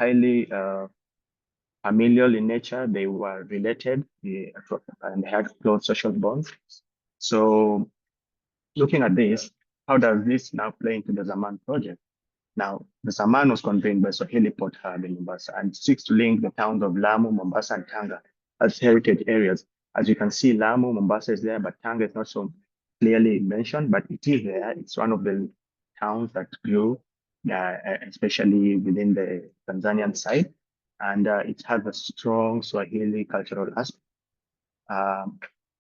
familial in nature. They were related and they had close social bonds. So looking at this, how does this now play into the Zaman project? Now, the Zaman was convened by Swahili Port Hub in Mombasa and seeks to link the towns of Lamu, Mombasa, and Tanga as heritage areas. As you can see, Lamu, Mombasa is there, but Tanga is not so clearly mentioned, but it is there. It's one of the towns that grew, especially within the Tanzanian side, and it has a strong Swahili cultural aspect.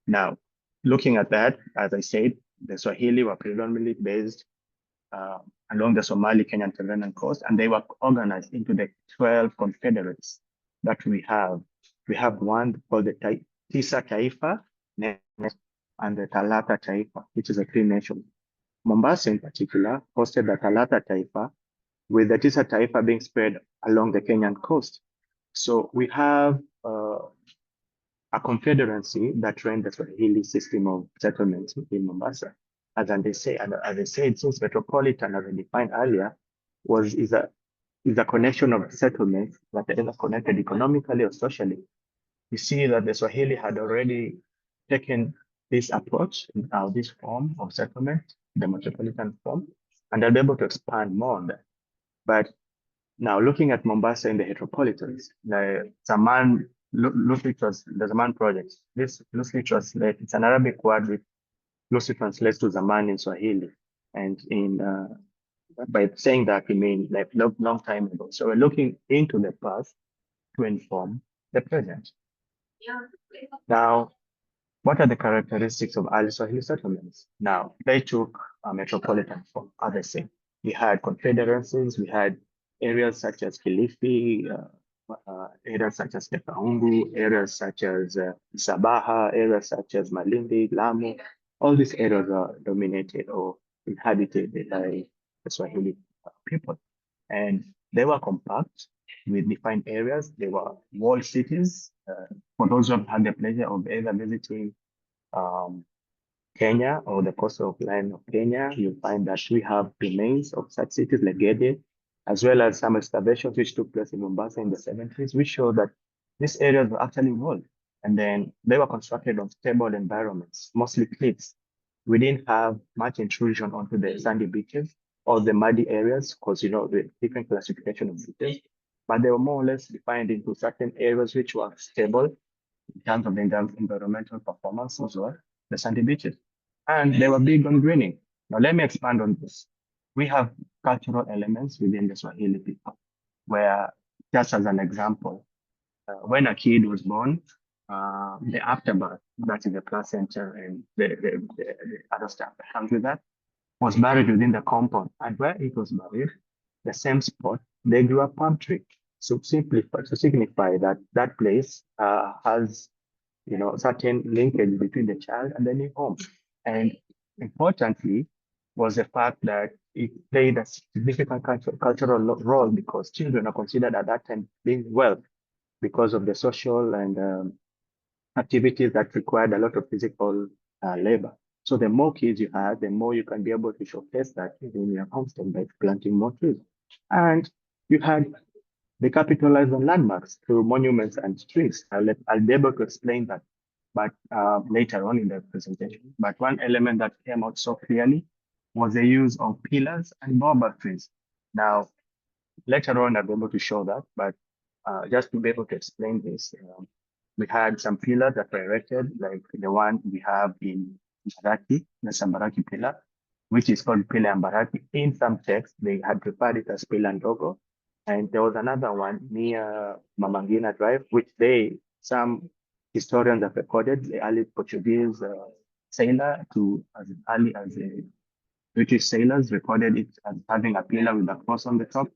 Now, looking at that, as I said, the Swahili were predominantly based along the Somali, Kenyan, Tanzanian coast, and they were organized into the 12 confederates that we have. We have one called the Tisa Taifa and the Talata Taifa, which is a Cree nation. Mombasa in particular hosted the Talata Taifa, with the Tisa Taifa being spread along the Kenyan coast. So we have a confederacy that ran the Swahili system of settlements in Mombasa. as they say, and as I said, since metropolitan, as I defined earlier, is a connection of settlements that are either connected economically or socially. You see that the Swahili had already taken this approach, this form of settlement, the metropolitan form, and they'll be able to expand more on that. But now looking at Mombasa in the heteropolitans, the Zaman, the Zaman project, this loosely translates, it's an Arabic word which loosely translates to Zaman in Swahili. And by saying that, we mean like long time ago. So we're looking into the past to inform the present. Now, what are the characteristics of early Swahili settlements? Now, they took a metropolitan form, as I say. We had confederacies, we had areas such as Kilifi, areas such as Tekaungu, areas such as Sabaha, areas such as Malindi, Lamu. All these areas are dominated or inhabited by the Swahili people. And they were compact with defined areas. They were walled cities. For those who have had the pleasure of either visiting Kenya or the coastal line of Kenya, you'll find that we have remains of such cities like Gede, as well as some excavations which took place in Mombasa in the 70s, which show that these areas were actually walled. And then they were constructed on stable environments, mostly cliffs. We didn't have much intrusion onto the sandy beaches or the muddy areas, because the different classification of beaches, but they were more or less defined into certain areas which were stable in terms of the environmental performance as well, the sandy beaches. And they were big on greening. Now let me expand on this. We have cultural elements within the Swahili people, where, just as an example, when a kid was born, the afterbirth, that is the placenta and the other stuff that comes with that, was buried within the compound. And where it was buried, the same spot, they grew a palm tree. So simply to signify that that place has, certain linkage between the child and the new home. And importantly, was the fact that it played a significant cultural role, because children are considered at that time being wealth because of the social and activities that required a lot of physical labor. So the more kids you had, the more you can be able to showcase that in your homestead by planting more trees. And you had they capitalized on landmarks through monuments and trees. I'll be able to explain that, but later on in the presentation. But one element that came out so clearly was the use of pillars and baobab trees. Now, later on, I'll be able to show that, but just to be able to explain this, we had some pillars that were erected, like the one we have in Mbaraki, the Sambaraki pillar, which is called Pillar Mbaraki. In some texts, they had referred it as Pillar Ndogo. And there was another one near Mamangina Drive, which some historians have recorded the early Portuguese sailor as early as the British sailors recorded it as having a pillar with a cross on the top.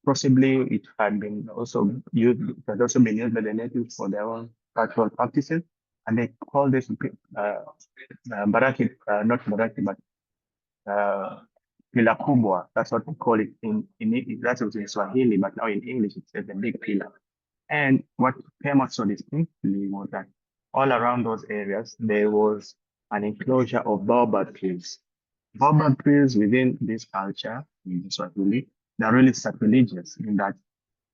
Possibly it had been also used, it had also been used by the natives for their own cultural practices. And they call this Baraki, not Baraki, but Pillar kubwa, that's what we call it that was in Swahili, but now in English it says the big pillar. And what came out so distinctly was that all around those areas, there was an enclosure of baobab trees. Baobab trees within this culture, in Swahili, they're really sacrilegious in that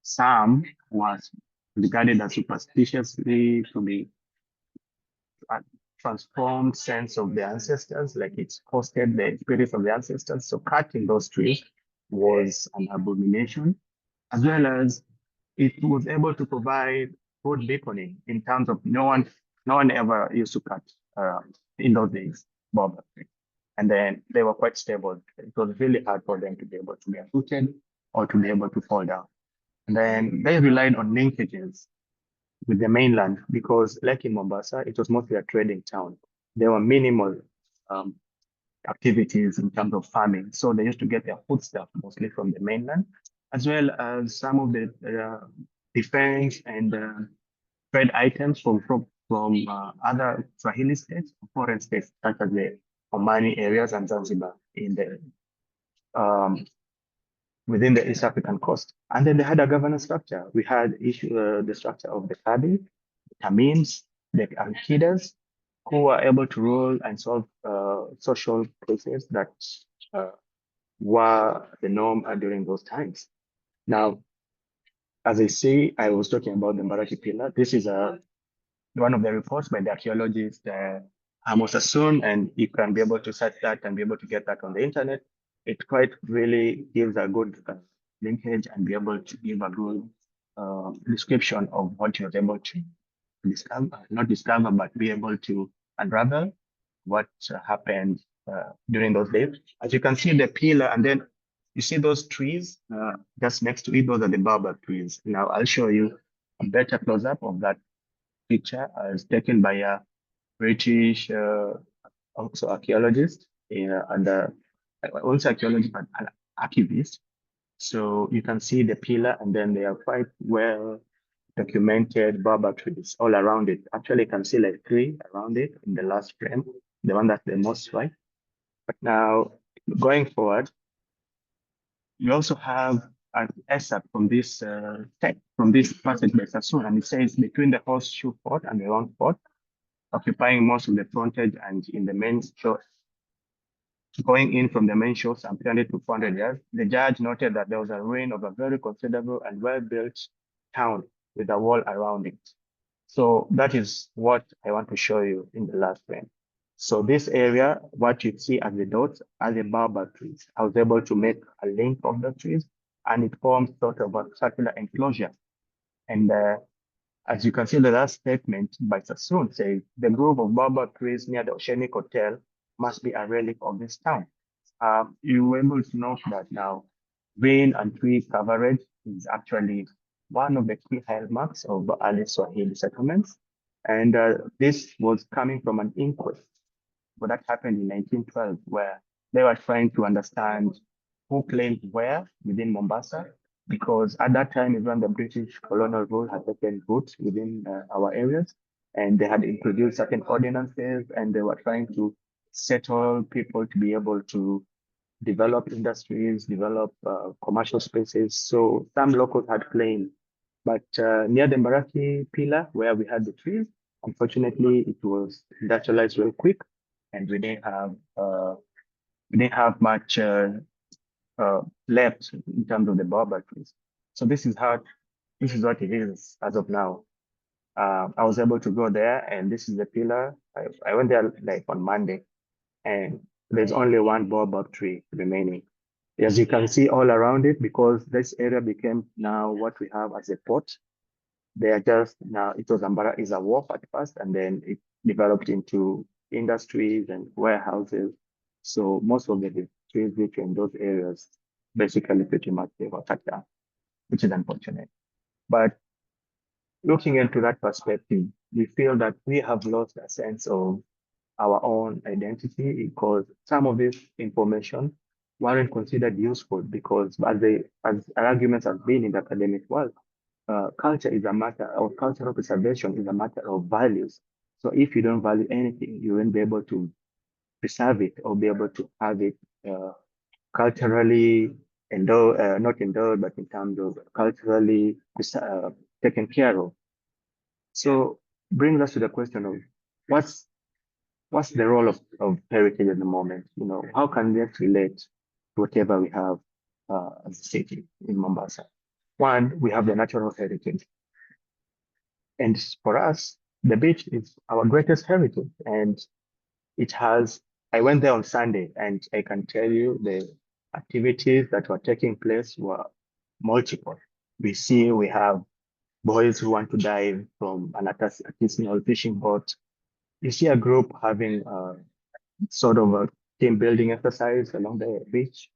some was regarded as superstitiously to be transformed sense of the ancestors, like it's hosted the spirits of the ancestors. So cutting those trees was an abomination, as well as it was able to provide good beaconing in terms of no one ever used to cut in those days, baobab trees. And then they were quite stable. It was really hard for them to be able to be uprooted or to be able to fall down. And then they relied on linkages with the mainland, because like in Mombasa, it was mostly a trading town. There were minimal activities in terms of farming. So they used to get their foodstuff mostly from the mainland, as well as some of the defense and trade items from other Swahili states, foreign states, such as the Omani areas and Zanzibar in the within the East African coast. And then they had a governance structure. We had the structure of the Kadi, the Tamins, the Alkidas, who were able to rule and solve social cases that were the norm during those times. Now, as I say, I was talking about the Mbaraki pillar. This is one of the reports by the archaeologist Amos Asun, and you can be able to search that and be able to get that on the internet. It quite really gives a good linkage and be able to give a good description of what he was able to discover, not discover, but be able to unravel what happened during those days. As you can see the pillar, and then you see those trees just next to it, those are the baobab trees. Now I'll show you a better close-up of that picture as taken by a British also archaeologist and also archaeologist but an archivist. So you can see the pillar, and then they are quite well documented baobab trees all around it. Actually, you can see like 3 around it in the last frame, the one that's the most right. But now going forward, you also have an excerpt from this text, from this passage by Sassoon, and it says between the horseshoe fort and the round fort, occupying most of the frontage and in the main shore, going in from the main shore some 300 to 400 yards, the judge noted that there was a ruin of a very considerable and well-built town with a wall around it. So that is what I want to show you in the last frame. So this area, what you see as the dots are the baobab trees. I was able to make a link of the trees, and it forms sort of a circular enclosure. And as you can see, the last statement by Sassoon says, the grove of baobab trees near the Oceanic Hotel must be a relic of this town. You were able to note that now, rain and tree coverage is actually one of the key hallmarks of early Swahili settlements. And this was coming from an inquest, but that happened in 1912, where they were trying to understand who claimed where within Mombasa, because at that time, even the British colonial rule had taken root within our areas, and they had introduced certain ordinances, and they were trying to settle people to be able to develop industries, develop commercial spaces. So some locals had claimed, but near the Mbaraki pillar where we had the trees, unfortunately, it was industrialized real quick, and we didn't have much left in terms of the baobab trees. So this is what it is as of now. I was able to go there, and this is the pillar. I went there like on Monday, and there's only one baobab tree remaining. As you can see all around it, because this area became now what we have as a port. They are just now, it was is a wharf at first, and then it developed into industries and warehouses. So most of the trees which are in those areas, basically pretty much they were cut down, which is unfortunate. But looking into that perspective, we feel that we have lost a sense of our own identity because some of this information weren't considered useful because as arguments have been in the academic world, culture is a matter of cultural preservation is a matter of values. So if you don't value anything, you won't be able to preserve it or be able to have it culturally not endowed, but in terms of culturally taken care of. So brings us to the question of what's the role of heritage at the moment? You know, how can we relate to whatever we have as a city in Mombasa? One, we have the natural heritage. And for us, the beach is our greatest heritage. And I went there on Sunday, and I can tell you the activities that were taking place were multiple. We have boys who want to dive from an artisanal fishing boat. You see a group having sort of a team building exercise along the beach.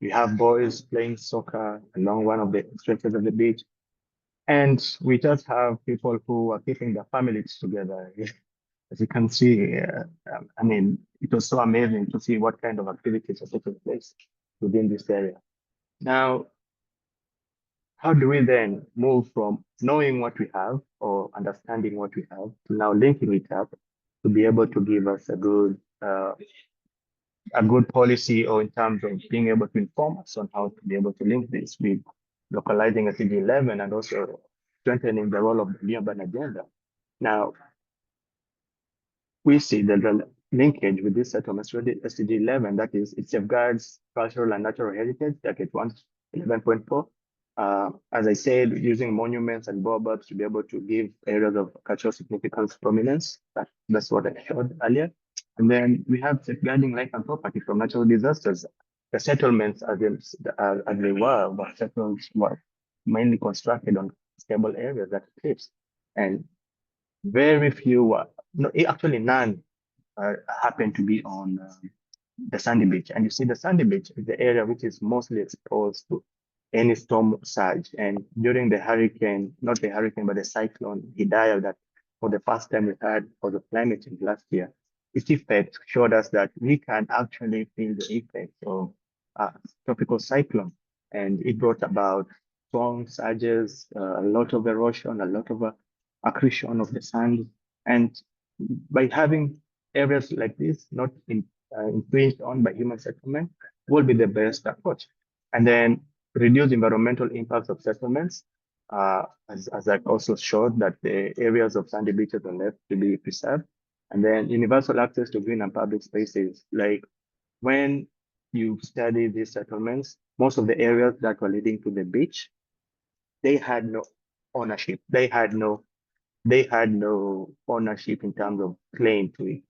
You have boys playing soccer along one of the stretches of the beach. And we just have people who are keeping their families together. As you can see, I mean, it was so amazing to see what kind of activities are taking place within this area. Now, how do we then move from knowing what we have or understanding what we have to now linking it up to be able to give us a good policy, or in terms of being able to inform us on how to be able to link this with localizing SDG 11 and also strengthening the role of the urban agenda. Now, we see that the linkage with this settlements with the SDG 11, that is, it safeguards cultural and natural heritage, like it wants 11.4. As I said, using monuments and baobabs to be able to give areas of cultural significance prominence. That's what I showed earlier. And then we have safeguarding life and property from natural disasters. The settlements, as they were settlements were mainly constructed on stable areas that cliffs, and very few were, no, actually none happen to be on the sandy beach. And you see the sandy beach is the area which is mostly exposed to any storm surge. And during the hurricane, not the hurricane, but the cyclone Hidayah that for the first time we had for the climate change last year, its effect showed us that we can actually feel the effects of tropical cyclone. And it brought about strong surges, a lot of erosion, a lot of accretion of the sand. And by having areas like this not infringed on by human settlement will be the best approach. And then reduce environmental impacts of settlements, as I've also showed that the areas of sandy beaches are left to be preserved. And then universal access to green and public spaces. Like when you study these settlements, most of the areas that were leading to the beach, they had no ownership. They had no ownership in terms of claim to it.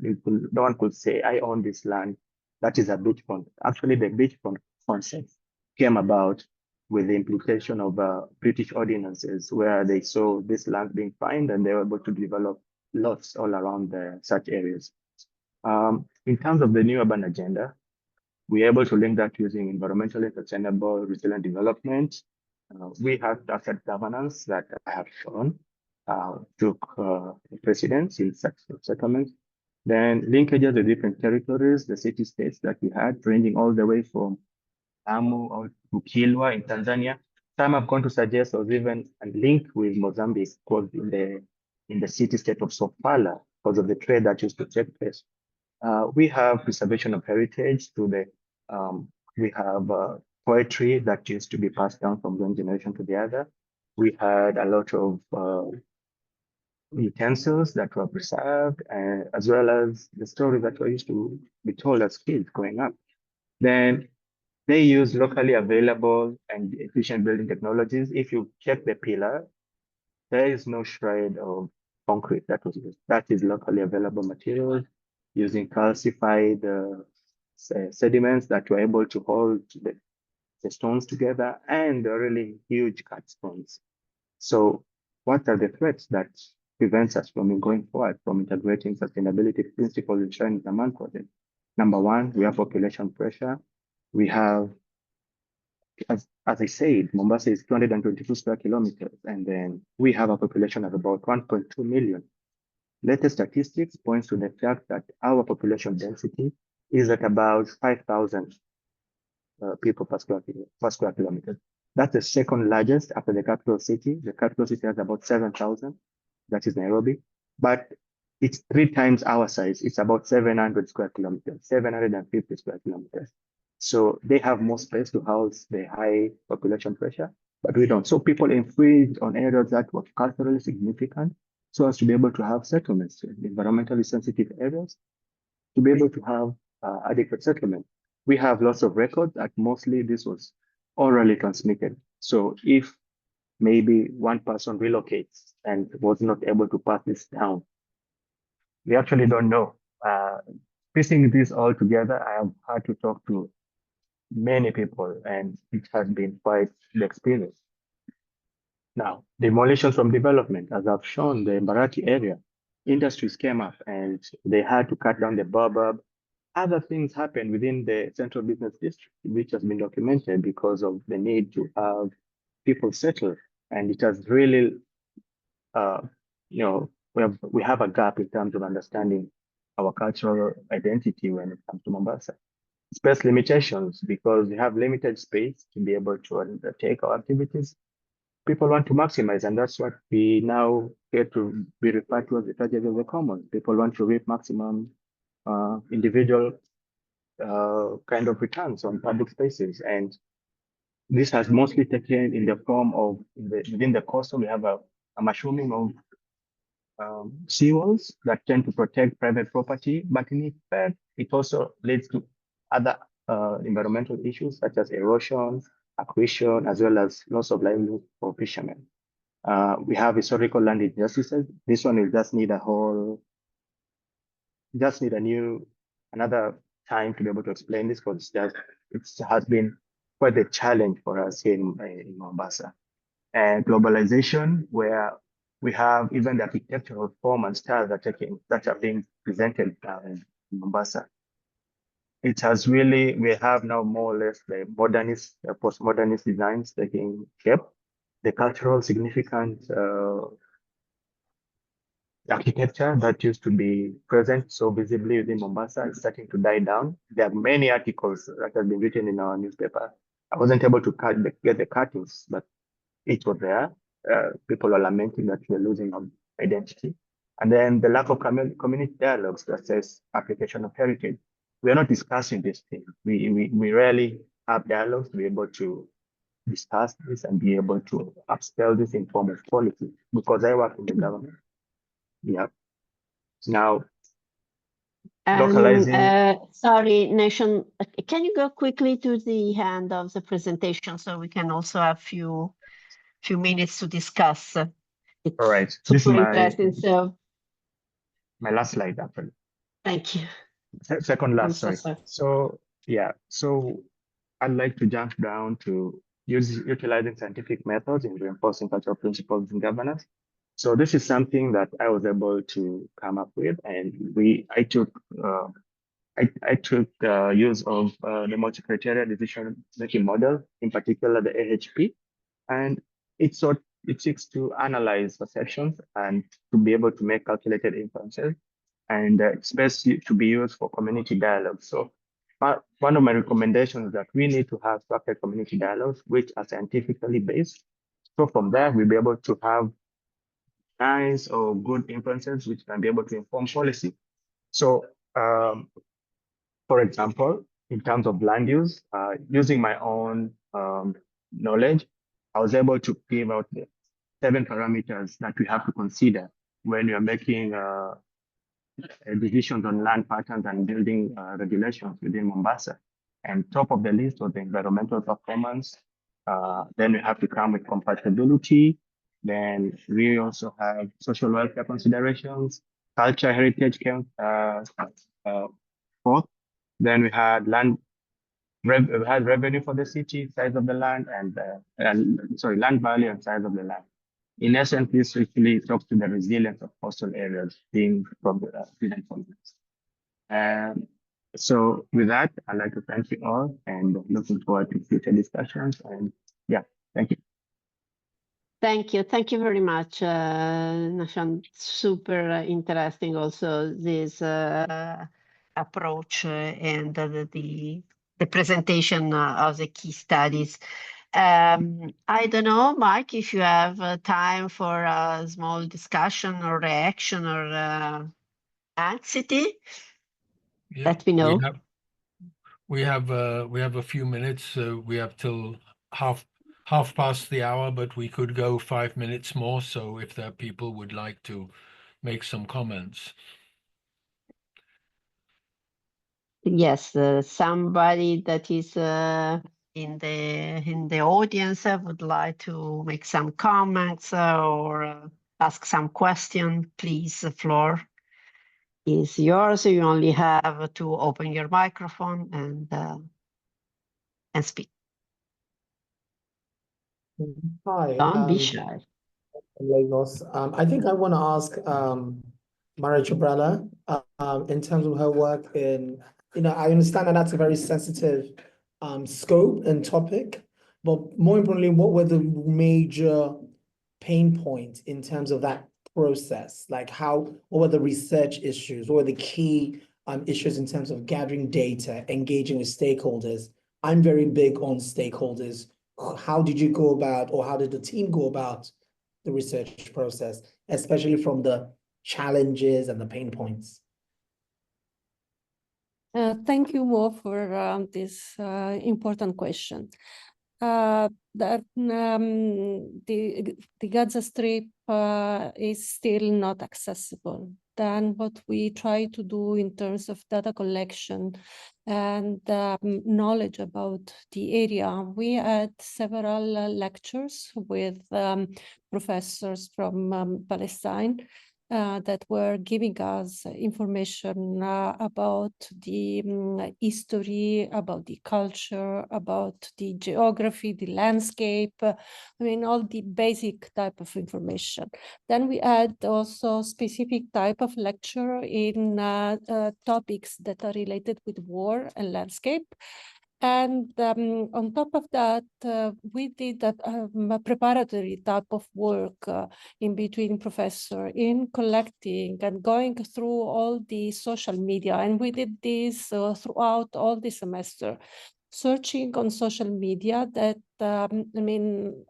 No one could say, I own this land, that is a beachfront. Actually, the beachfront concept came about with the implication of British ordinances, where they saw this land being fined and they were able to develop lots all around such areas. In terms of the new urban agenda, we're able to link that using environmentally sustainable resilient development. We have asset governance that I have shown took precedence in such settlements. Then linkages with different territories, the city states that we had, ranging all the way from Amu or to Kilwa in Tanzania. Some have gone to suggest was even a link with Mozambique, called in the city state of Sofala, because of the trade that used to take place. We have preservation of heritage to the, we have poetry that used to be passed down from one generation to the other. We had a lot of utensils that were preserved, as well as the stories that were used to be told as kids growing up. Then they use locally available and efficient building technologies. If you check the pillar, there is no shred of concrete that was used. That is locally available materials using calcified sediments that were able to hold the stones together, and the really huge cut stones. So what are the threats that prevents us from going forward, from integrating sustainability principles enshrined in the Man Project? Number one, we have population pressure. We have, as I said, Mombasa is 222 square kilometers, and then we have a population of about 1.2 million. Latest statistics points to the fact that our population density is at about 5,000 people per square kilometer. That's the second largest after the capital city. The capital city has about 7,000. That is Nairobi. But it's 3 times our size. It's about 700 square kilometers, 750 square kilometers. So they have more space to house the high population pressure, but we don't. So people infringe on areas that were culturally significant so as to be able to have settlements in environmentally sensitive areas, to be able to have adequate settlement. We have lots of records that mostly this was orally transmitted. So if maybe one person relocates and was not able to pass this down, we actually don't know. Piecing this all together, I have had to talk to many people, and it has been quite the experience. Now, demolitions from development, as I've shown, the Mbarati area, industries came up and they had to cut down the baobab. Other things happened within the central business district, which has been documented because of the need to have people settle. And it has really, we have a gap in terms of understanding our cultural identity when it comes to Mombasa. Space limitations, because we have limited space to be able to undertake our activities. People want to maximize, and that's what we now get to be referred to as the tragedy of the commons. People want to reap maximum individual kind of returns on public spaces. And this has mostly taken in the form of, within the coastal, we have a mushrooming of seawalls that tend to protect private property, but in effect, it also leads to other environmental issues such as erosion, accretion, as well as loss of livelihood for fishermen. We have historical land injustices. This one will just need another time to be able to explain this, because it has been quite a challenge for us here in Mombasa. And globalization, where we have even the architectural form and styles that are being presented in Mombasa. It has really, we have now more or less the modernist, postmodernist designs taking shape. The cultural significant architecture that used to be present so visibly within Mombasa is starting to die down. There are many articles that have been written in our newspaper. I wasn't able to get the cuttings, but it was there. People are lamenting that we're losing our identity. And then the lack of community dialogues that says application of heritage. We are not discussing this thing. We rarely have dialogues to be able to discuss this and be able to upscale this in form of policy, because I work in the government. Yeah. Now, localizing. Sorry, Nation, can you go quickly to the end of the presentation so we can also have few minutes to discuss? It's All right. super This is interesting. So my last slide, actually. thank you. Second last, I'm so sorry. sorry. So yeah, so I'd like to jump down to utilizing scientific methods in reinforcing cultural principles in governance. So this is something that I was able to come up with, and I took use of the multi-criteria decision-making model, in particular the AHP, and it seeks to analyze perceptions and to be able to make calculated inferences, and it's best to be used for community dialogue. So one of my recommendations is that we need to have structured community dialogues which are scientifically based. So from there, we'll be able to have nice or good inferences which can be able to inform policy. So for example, in terms of land use, using my own knowledge, I was able to give out the 7 parameters that we have to consider when you're making decisions on land patterns and building regulations within Mombasa. And top of the list was the environmental performance. Then we have to come with compatibility. Then we also have social welfare considerations, culture, heritage, fourth. Then we had revenue for the city, size of the land, and land value and size of the land. In essence, this actually talks to the resilience of coastal areas being from the student context. So with that, I'd like to thank you all and looking forward to future discussions. And yeah, thank you. Thank you. Thank you very much, Nashan. Super interesting also this approach and the presentation of the key studies. I don't know, Mike, if you have time for a small discussion or reaction or anxiety. Yeah, Let me know. We have a few minutes. We have till half past the hour, but we could go 5 minutes more. So if there are people would like to make some comments. Yes, somebody that is in the audience would like to make some comments or ask some question. Please, the floor is yours. You only have to open your microphone and speak. Hi. Don't be shy. Lagos. I think I want to ask Mara Jabrella in terms of her work in, I understand that that's a very sensitive scope and topic, but more importantly, what were the major pain points in terms of that process? Like what were the research issues? What were the key issues in terms of gathering data, engaging with stakeholders? I'm very big on stakeholders. How did you go about, or how did the team go about the research process, especially from the challenges and the pain points? Thank you, Mo, for this important question. that the Gaza Strip is still not accessible. Then what we try to do in terms of data collection and knowledge about the area, we had several lectures with professors from Palestine that were giving us information about the history, about the culture, about the geography, the landscape, I mean, all the basic type of information. Then we had also specific type of lecture in topics that are related with war and landscape. And on top of that, we did a preparatory type of work in between professor in collecting and going through all the social media. And we did this throughout all the semester, searching on social media that, I mean,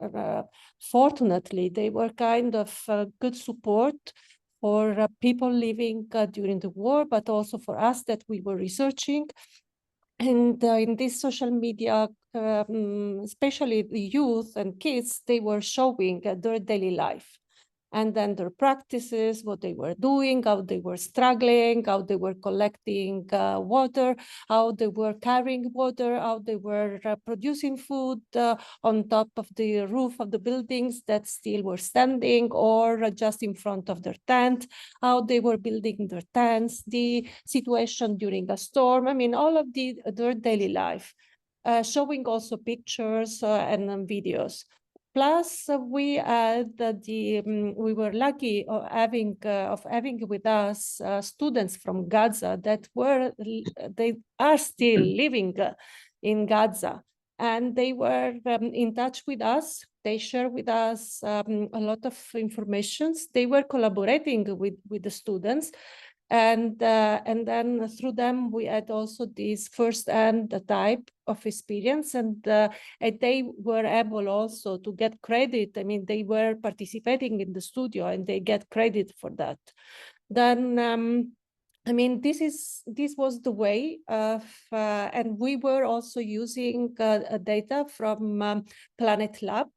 fortunately, they were kind of good support for people living during the war, but also for us that we were researching. And in this social media, especially the youth and kids, they were showing their daily life. And then their practices, what they were doing, how they were struggling, how they were collecting water, how they were carrying water, how they were producing food on top of the roof of the buildings that still were standing or just in front of their tent, how they were building their tents, the situation during a storm. I mean, all of their daily life, showing also pictures and videos. Plus, we had we were lucky of having with us students from Gaza that they are still living in Gaza, and they were in touch with us. They shared with us a lot of information. They were collaborating with the students. And then through them, we had also this first-hand type of experience, and they were able also to get credit. I mean, they were participating in the studio, and they get credit for that. Then, I mean, this was the way of, and we were also using data from Planet Lab.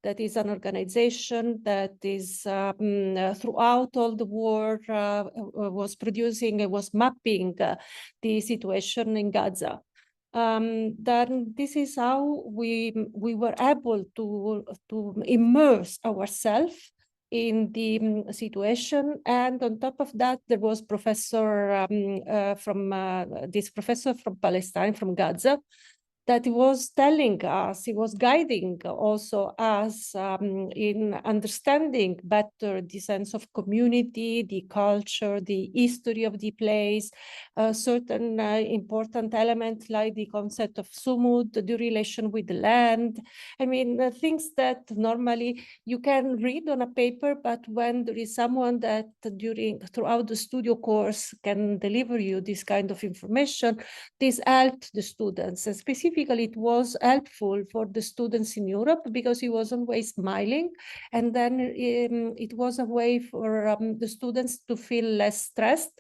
That is an organization that is throughout all the war was producing and was mapping the situation in Gaza. Then this is how we were able to immerse ourselves in the situation. And on top of that, there was professor this professor from Palestine, from Gaza, that he was telling us, he was guiding also us in understanding better the sense of community, the culture, the history of the place, certain important elements like the concept of sumud, the relation with the land. I mean, things that normally you can read on a paper, but when there is someone that throughout the studio course can deliver you this kind of information, this helped the students. And specifically, it was helpful for the students in Europe because he was always smiling. And then it was a way for the students to feel less stressed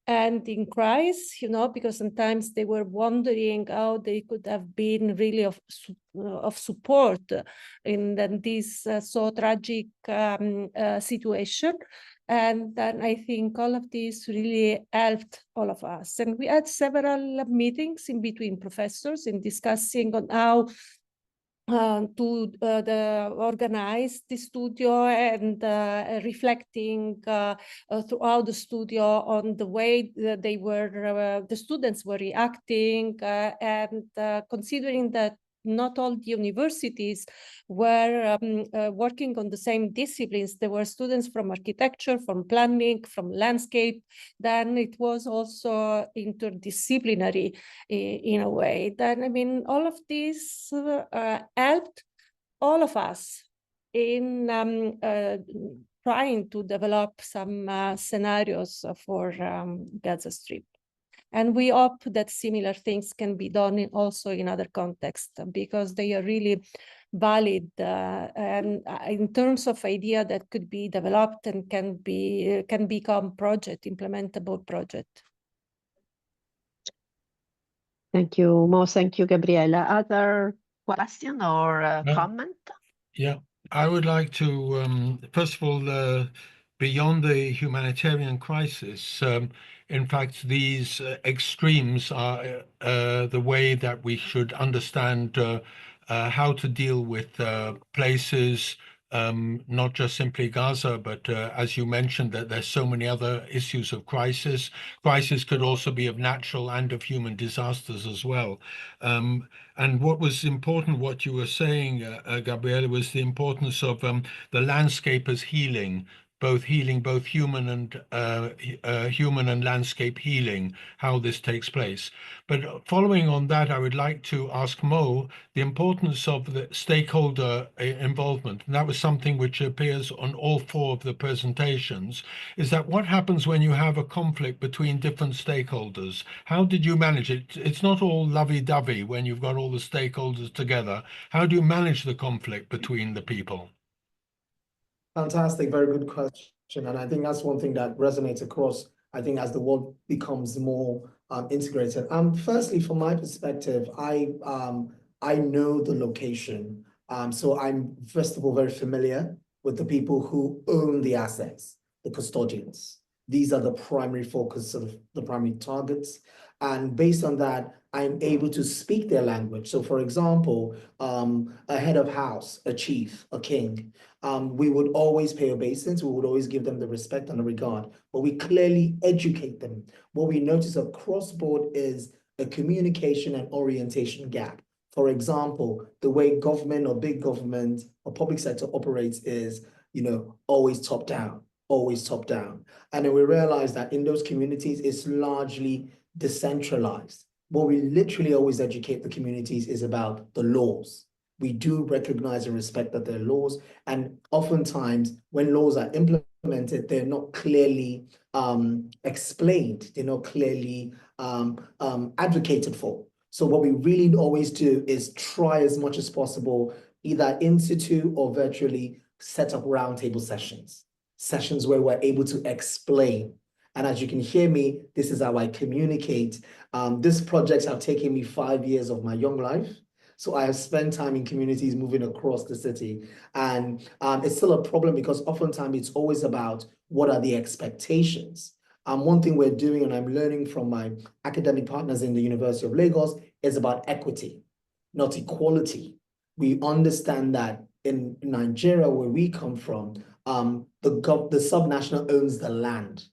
and in crisis, you know, because sometimes they were wondering how they could have been really of support in this so tragic situation. And then I think all of this really helped all of us. And we had several meetings in between professors in discussing on how to organize the studio and reflecting throughout the studio on the way that the students were reacting and considering that not all the universities were working on the same disciplines. There were students from architecture, from planning, from landscape. Then it was also interdisciplinary in a way. Then, I mean, all of this helped all of us in trying to develop some scenarios for Gaza Strip. And we hope that similar things can be done also in other contexts because they are really valid and in terms of idea that could be developed and can become implementable project. Thank you, Mo. Thank you, Gabriela. Other question or comment? Yeah, I would like to, first of all, beyond the humanitarian crisis, in fact, these extremes are the way that we should understand how to deal with places, not just simply Gaza, but as you mentioned, that there's so many other issues of crisis. Crisis could also be of natural and of human disasters as well. And what was important, what you were saying, Gabriele, was the importance of the landscape as healing, both human and landscape healing, how this takes place. But following on that, I would like to ask Mo the importance of the stakeholder involvement. And that was something which appears on all four of the presentations, is that what happens when you have a conflict between different stakeholders? How did you manage it? It's not all lovey-dovey when you've got all the stakeholders together. How do you manage the conflict between the people? Fantastic, very good question. And I think that's one thing that resonates across, I think, as the world becomes more integrated. Firstly, from my perspective, I know the location. So I'm, first of all, very familiar with the people who own the assets, the custodians. These are the primary focus of the primary targets. And based on that, I'm able to speak their language. So for example, a head of house, a chief, a king, we would always pay obeisance. We would always give them the respect and the regard, but we clearly educate them. What we notice across board is a communication and orientation gap. For example, the way government or big government or public sector operates is, always top down, always top down. And then we realize that in those communities, it's largely decentralized. What we literally always educate the communities is about the laws. We do recognize and respect that there are laws. And oftentimes when laws are implemented, they're not clearly explained. They're not clearly advocated for. So what we really always do is try as much as possible, either in situ or virtually, set up roundtable sessions where we're able to explain. And as you can hear me, this is how I communicate. These projects have taken me 5 years of my young life. So I have spent time in communities moving across the city. And it's still a problem because oftentimes it's always about what are the expectations. One thing we're doing, and I'm learning from my academic partners in the University of Lagos, is about equity, not equality. We understand that in Nigeria, where we come from, the subnational owns the land.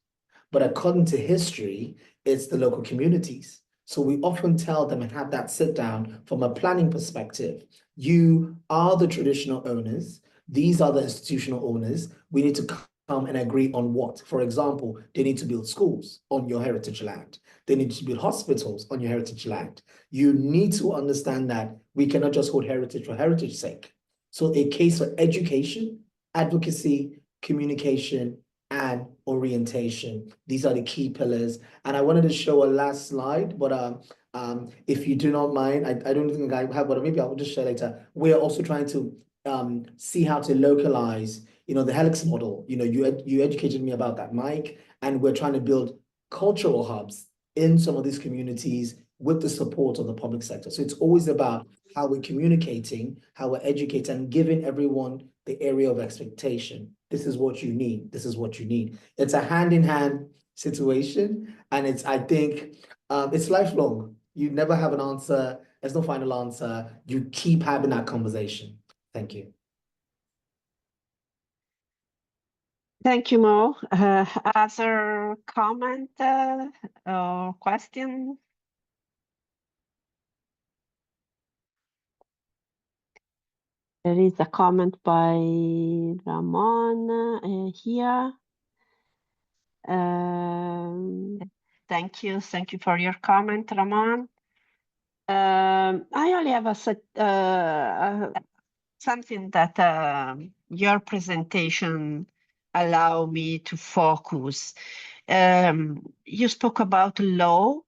But according to history, it's the local communities. So we often tell them and have that sit down from a planning perspective. You are the traditional owners. These are the institutional owners. We need to come and agree on what. For example, they need to build schools on your heritage land. They need to build hospitals on your heritage land. You need to understand that we cannot just hold heritage for heritage's sake. So a case for education, advocacy, communication, and orientation. These are the key pillars. And I wanted to show a last slide, but if you do not mind, I don't think I have, but maybe I'll just share later. We're also trying to see how to localize, the helix model. You educated me about that, Mike, and we're trying to build cultural hubs in some of these communities with the support of the public sector. So it's always about how we're communicating, how we're educating, and giving everyone the area of expectation. This is what you need. This is what you need. It's a hand-in-hand situation, and I think it's lifelong. You never have an answer. There's no final answer. You keep having that conversation. Thank you. Thank you, Mo. Other comment or question? There is a comment by Ramon here. Thank you for your comment, Ramon. I only have something that your presentation allow me to focus. You spoke about law.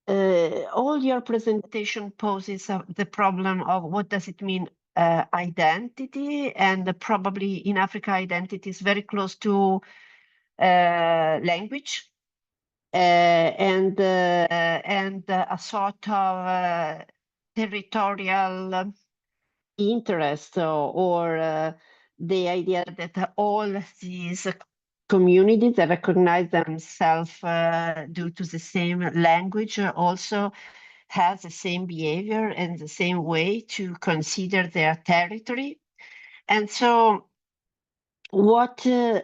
All your presentation poses the problem of what does it mean identity, and probably in Africa identity is very close to language. and a sort of territorial interest or the idea that all these communities that recognize themselves due to the same language also has the same behavior and the same way to consider their territory. And so what you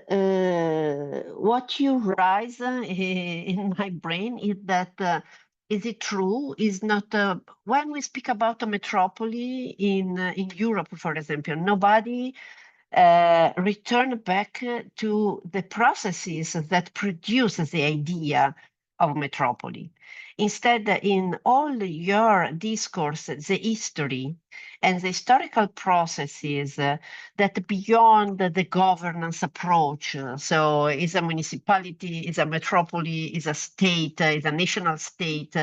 raise in my brain is that is it true? Is not when we speak about a metropole in Europe, for example, nobody return back to the processes that produce the idea of metropole. Instead, in all your discourse, the history and the historical processes that beyond the governance approach, so is a municipality, is a metropole, is a state, is a national state,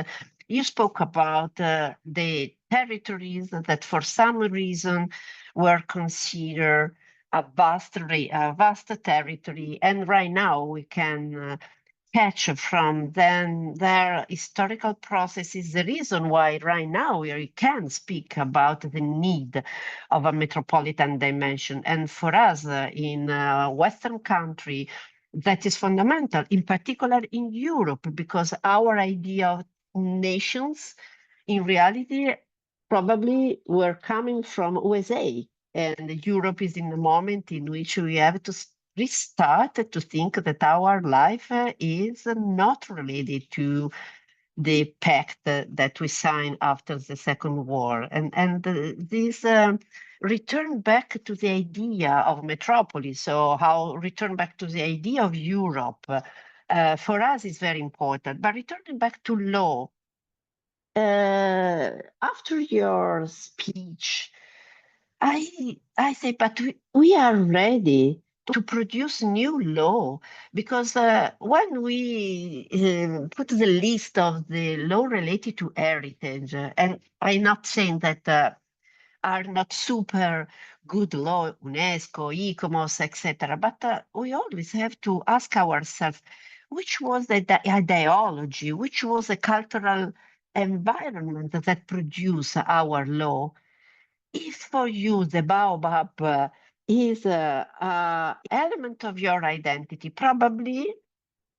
you spoke about the territories that for some reason were considered a vast territory, and right now we can catch from then their historical processes the reason why right now we can speak about the need of a metropolitan dimension. And for us in Western country, that is fundamental, in particular in Europe, because our idea of nations in reality probably were coming from USA. And Europe is in the moment in which we have to restart to think that our life is not related to the pact that we signed after the Second War. And this return back to the idea of metropolis, so how return back to the idea of Europe, for us is very important. But returning back to law, after your speech, I say, but we are ready to produce new law, because when we put the list of the law related to heritage, and I'm not saying that are not super good law, UNESCO, ICOMOS, etc., but we always have to ask ourselves, which was the ideology, which was the cultural environment that produced our law? If for you the baobab is an element of your identity, probably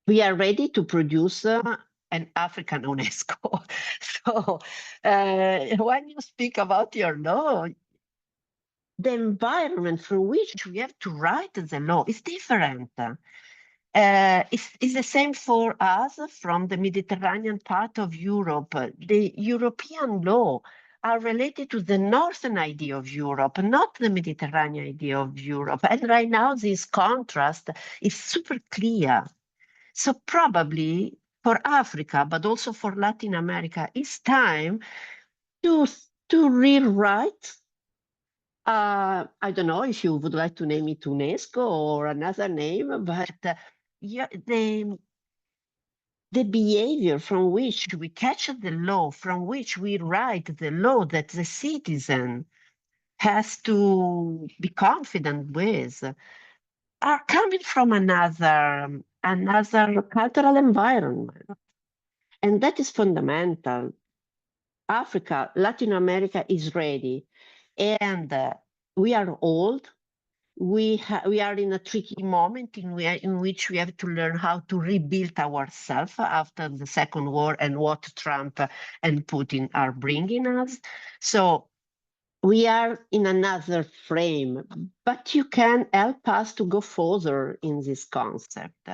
we are ready to produce an African UNESCO. So when you speak about your law, the environment through which we have to write the law is different. It's the same for us from the Mediterranean part of Europe. The European law are related to the northern idea of Europe, not the Mediterranean idea of Europe. And right now, this contrast is super clear. So probably for Africa, but also for Latin America, it's time to rewrite. I don't know if you would like to name it UNESCO or another name, but yeah, the behavior from which we catch the law, from which we write the law that the citizen has to be confident with, are coming from another cultural environment. And that is fundamental. Africa, Latin America is ready. And we are old. We are in a tricky moment in which we have to learn how to rebuild ourselves after the Second War and what Trump and Putin are bringing us. So we are in another frame, but you can help us to go further in this concept.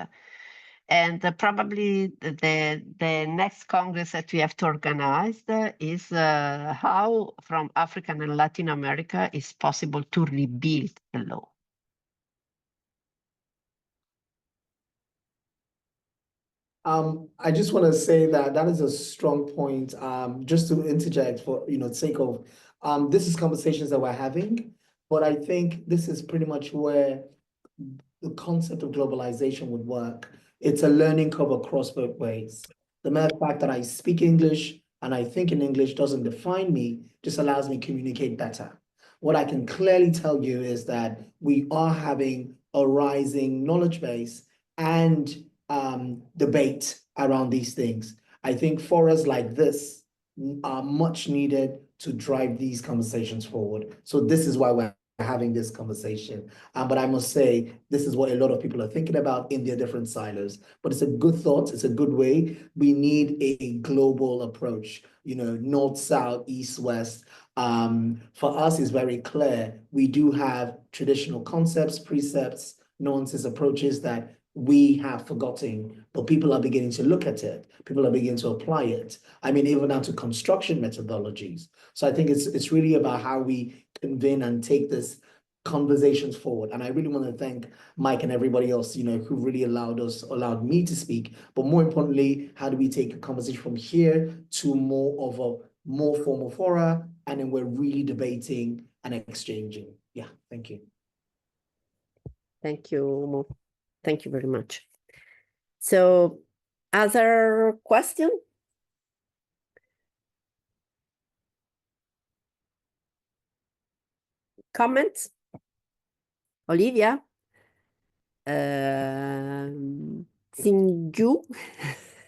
And probably the next Congress that we have to organize is how from Africa and Latin America is possible to rebuild the law. I just want to say that is a strong point. Just to interject for sake of this is conversations that we're having, but I think this is pretty much where the concept of globalization would work. It's a learning curve across both ways. The mere fact that I speak English and I think in English doesn't define me, just allows me to communicate better. What I can clearly tell you is that we are having a rising knowledge base and debate around these things. I think forums like this are much needed to drive these conversations forward. So this is why we're having this conversation. But I must say, this is what a lot of people are thinking about in their different silos. But it's a good thought. It's a good way. We need a global approach, you know, north, south, east, west. For us, it's very clear. We do have traditional concepts, precepts, nuances, approaches that we have forgotten, but people are beginning to look at it. People are beginning to apply it. I mean, even down to construction methodologies. So I think it's really about how we convene and take this conversations forward. And I really want to thank Mike and everybody else, you know, who really allowed me to speak. But more importantly, how do we take a conversation from here to more of a more formal fora? And then we're really debating and exchanging. Yeah, thank you. Thank you, Mo. Thank you very much. So, other question? Comments? Olivia? Sinju?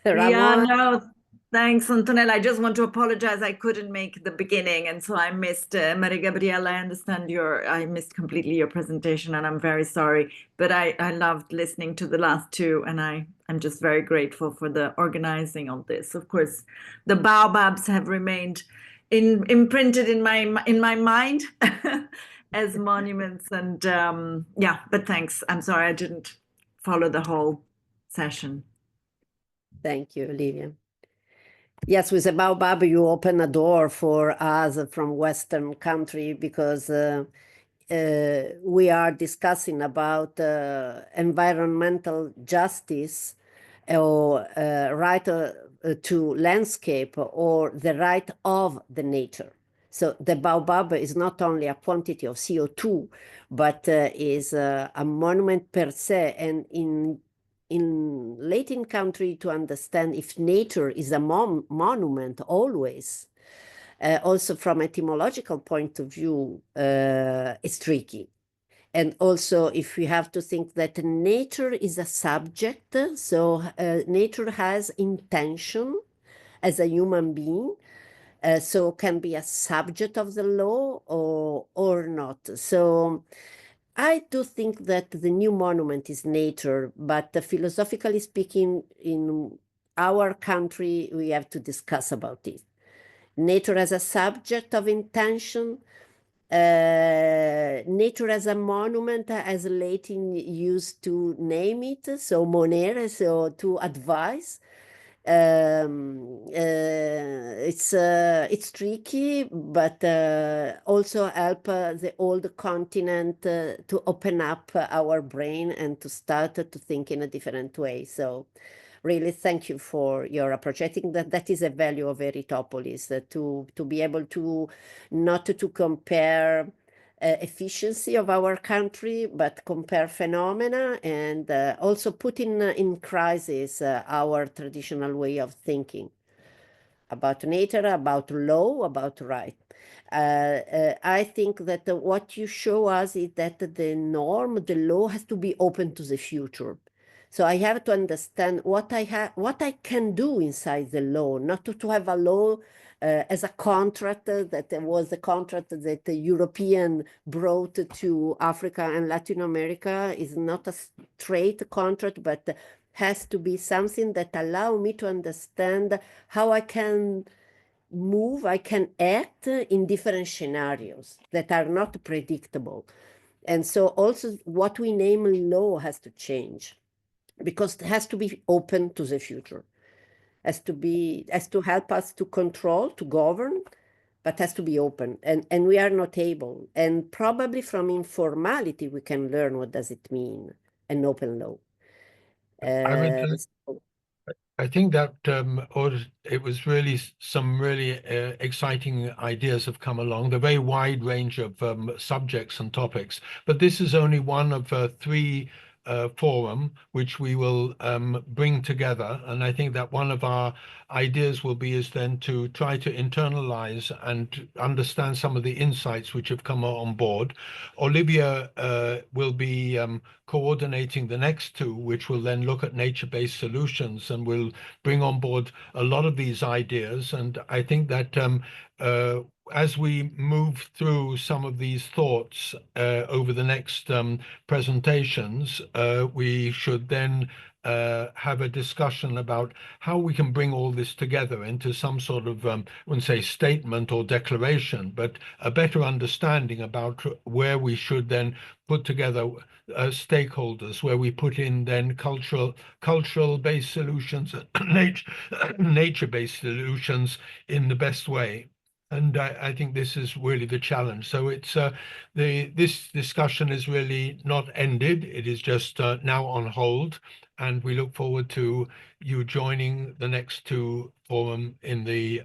Yeah, Ramon? no, thanks, Antonella. I just want to apologize. I couldn't make the beginning, and so I missed Maria Gabriela. I understand I missed completely your presentation, and I'm very sorry. But I loved listening to the last two, and I'm just very grateful for the organizing of this. Of course, the baobabs have remained imprinted in my mind as monuments, and yeah. But thanks. I'm sorry I didn't follow the whole session. Thank you, Olivia. Yes, with the baobab, you open a door for us from Western country because we are discussing about environmental justice or right to landscape or the right of the nature. So the baobab is not only a quantity of CO2, but is a monument per se. And in Latin country, to understand if nature is a monument always, also from etymological point of view, it's tricky. And also if we have to think that nature is a subject, so nature has intention as a human being, so can be a subject of the law or not. So I do think that the new monument is nature, but philosophically speaking, in our country, we have to discuss about it. Nature as a subject of intention, nature as a monument, as Latin used to name it, so monere, so to advise. It's tricky, but also help the old continent to open up our brain and to start to think in a different way. So really thank you for your approach. I think that is a value of heritopolis, to be able to not to compare efficiency of our country, but compare phenomena and also put in crisis our traditional way of thinking about nature, about law, about right. I think that what you show us is that the norm, the law has to be open to the future. So I have to understand what I can do inside the law, not to have a law as a contract that was the contract that the European brought to Africa and Latin America is not a straight contract, but has to be something that allow me to understand how I can move, I can act in different scenarios that are not predictable. And so also what we name law has to change, because it has to be open to the future, has to help us to control, to govern, but has to be open. And we are not able. And probably from informality, we can learn what does it mean, an open law. I think that it was really some really exciting ideas have come along. The very wide range of subjects and topics, but this is only one of three forum, which we will bring together. And I think that one of our ideas will be is then to try to internalize and understand some of the insights which have come on board. Olivia will be coordinating the next two, which will then look at nature-based solutions and will bring on board a lot of these ideas. And I think that as we move through some of these thoughts over the next presentations, we should then have a discussion about how we can bring all this together into some sort of, I wouldn't say statement or declaration, but a better understanding about where we should then put together stakeholders, where we put in then cultural-based solutions, nature-based solutions in the best way. And I think this is really the challenge. So it's this discussion is really not ended. It is just now on hold, and we look forward to you joining the next two forum in the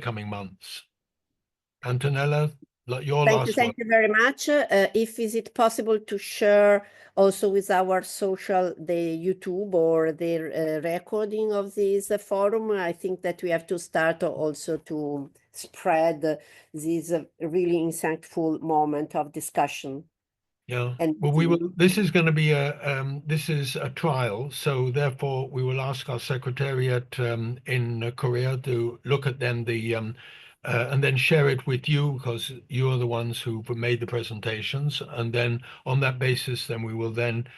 coming months. Antonella, your last word. Thank you very much. If is it possible to share also with our social, the YouTube or the recording of this forum? I think that we have to start also to spread this really insightful moment of discussion. Yeah, And well, we will. This is going to be this is a trial, so therefore we will ask our secretariat in Korea to look at then the and then share it with you, because you are the ones who've made the presentations, and then on that basis, then we will then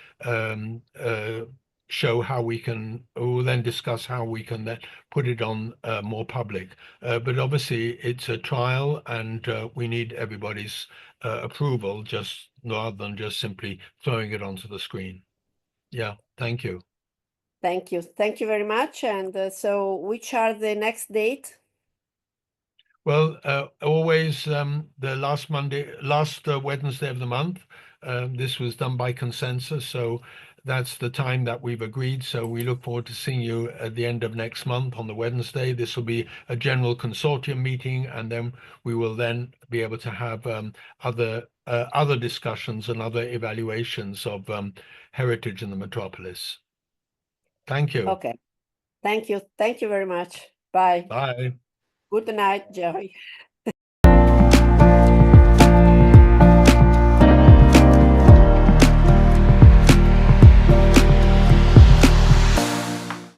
show how we can. We will then discuss how we can then put it on more public. But obviously, it's a trial, and we need everybody's approval, just rather than just simply throwing it onto the screen. Yeah, thank you. Thank you. Thank you very much. And so which are the next date? Well, always the last Wednesday of the month. This was done by consensus, so that's the time that we've agreed. So we look forward to seeing you at the end of next month on the Wednesday. This will be a general consortium meeting, and then we will then be able to have other discussions and other evaluations of heritage in the metropolis. Thank you. Okay. Thank you. Thank you very much. Bye. Bye. Good night, Joy.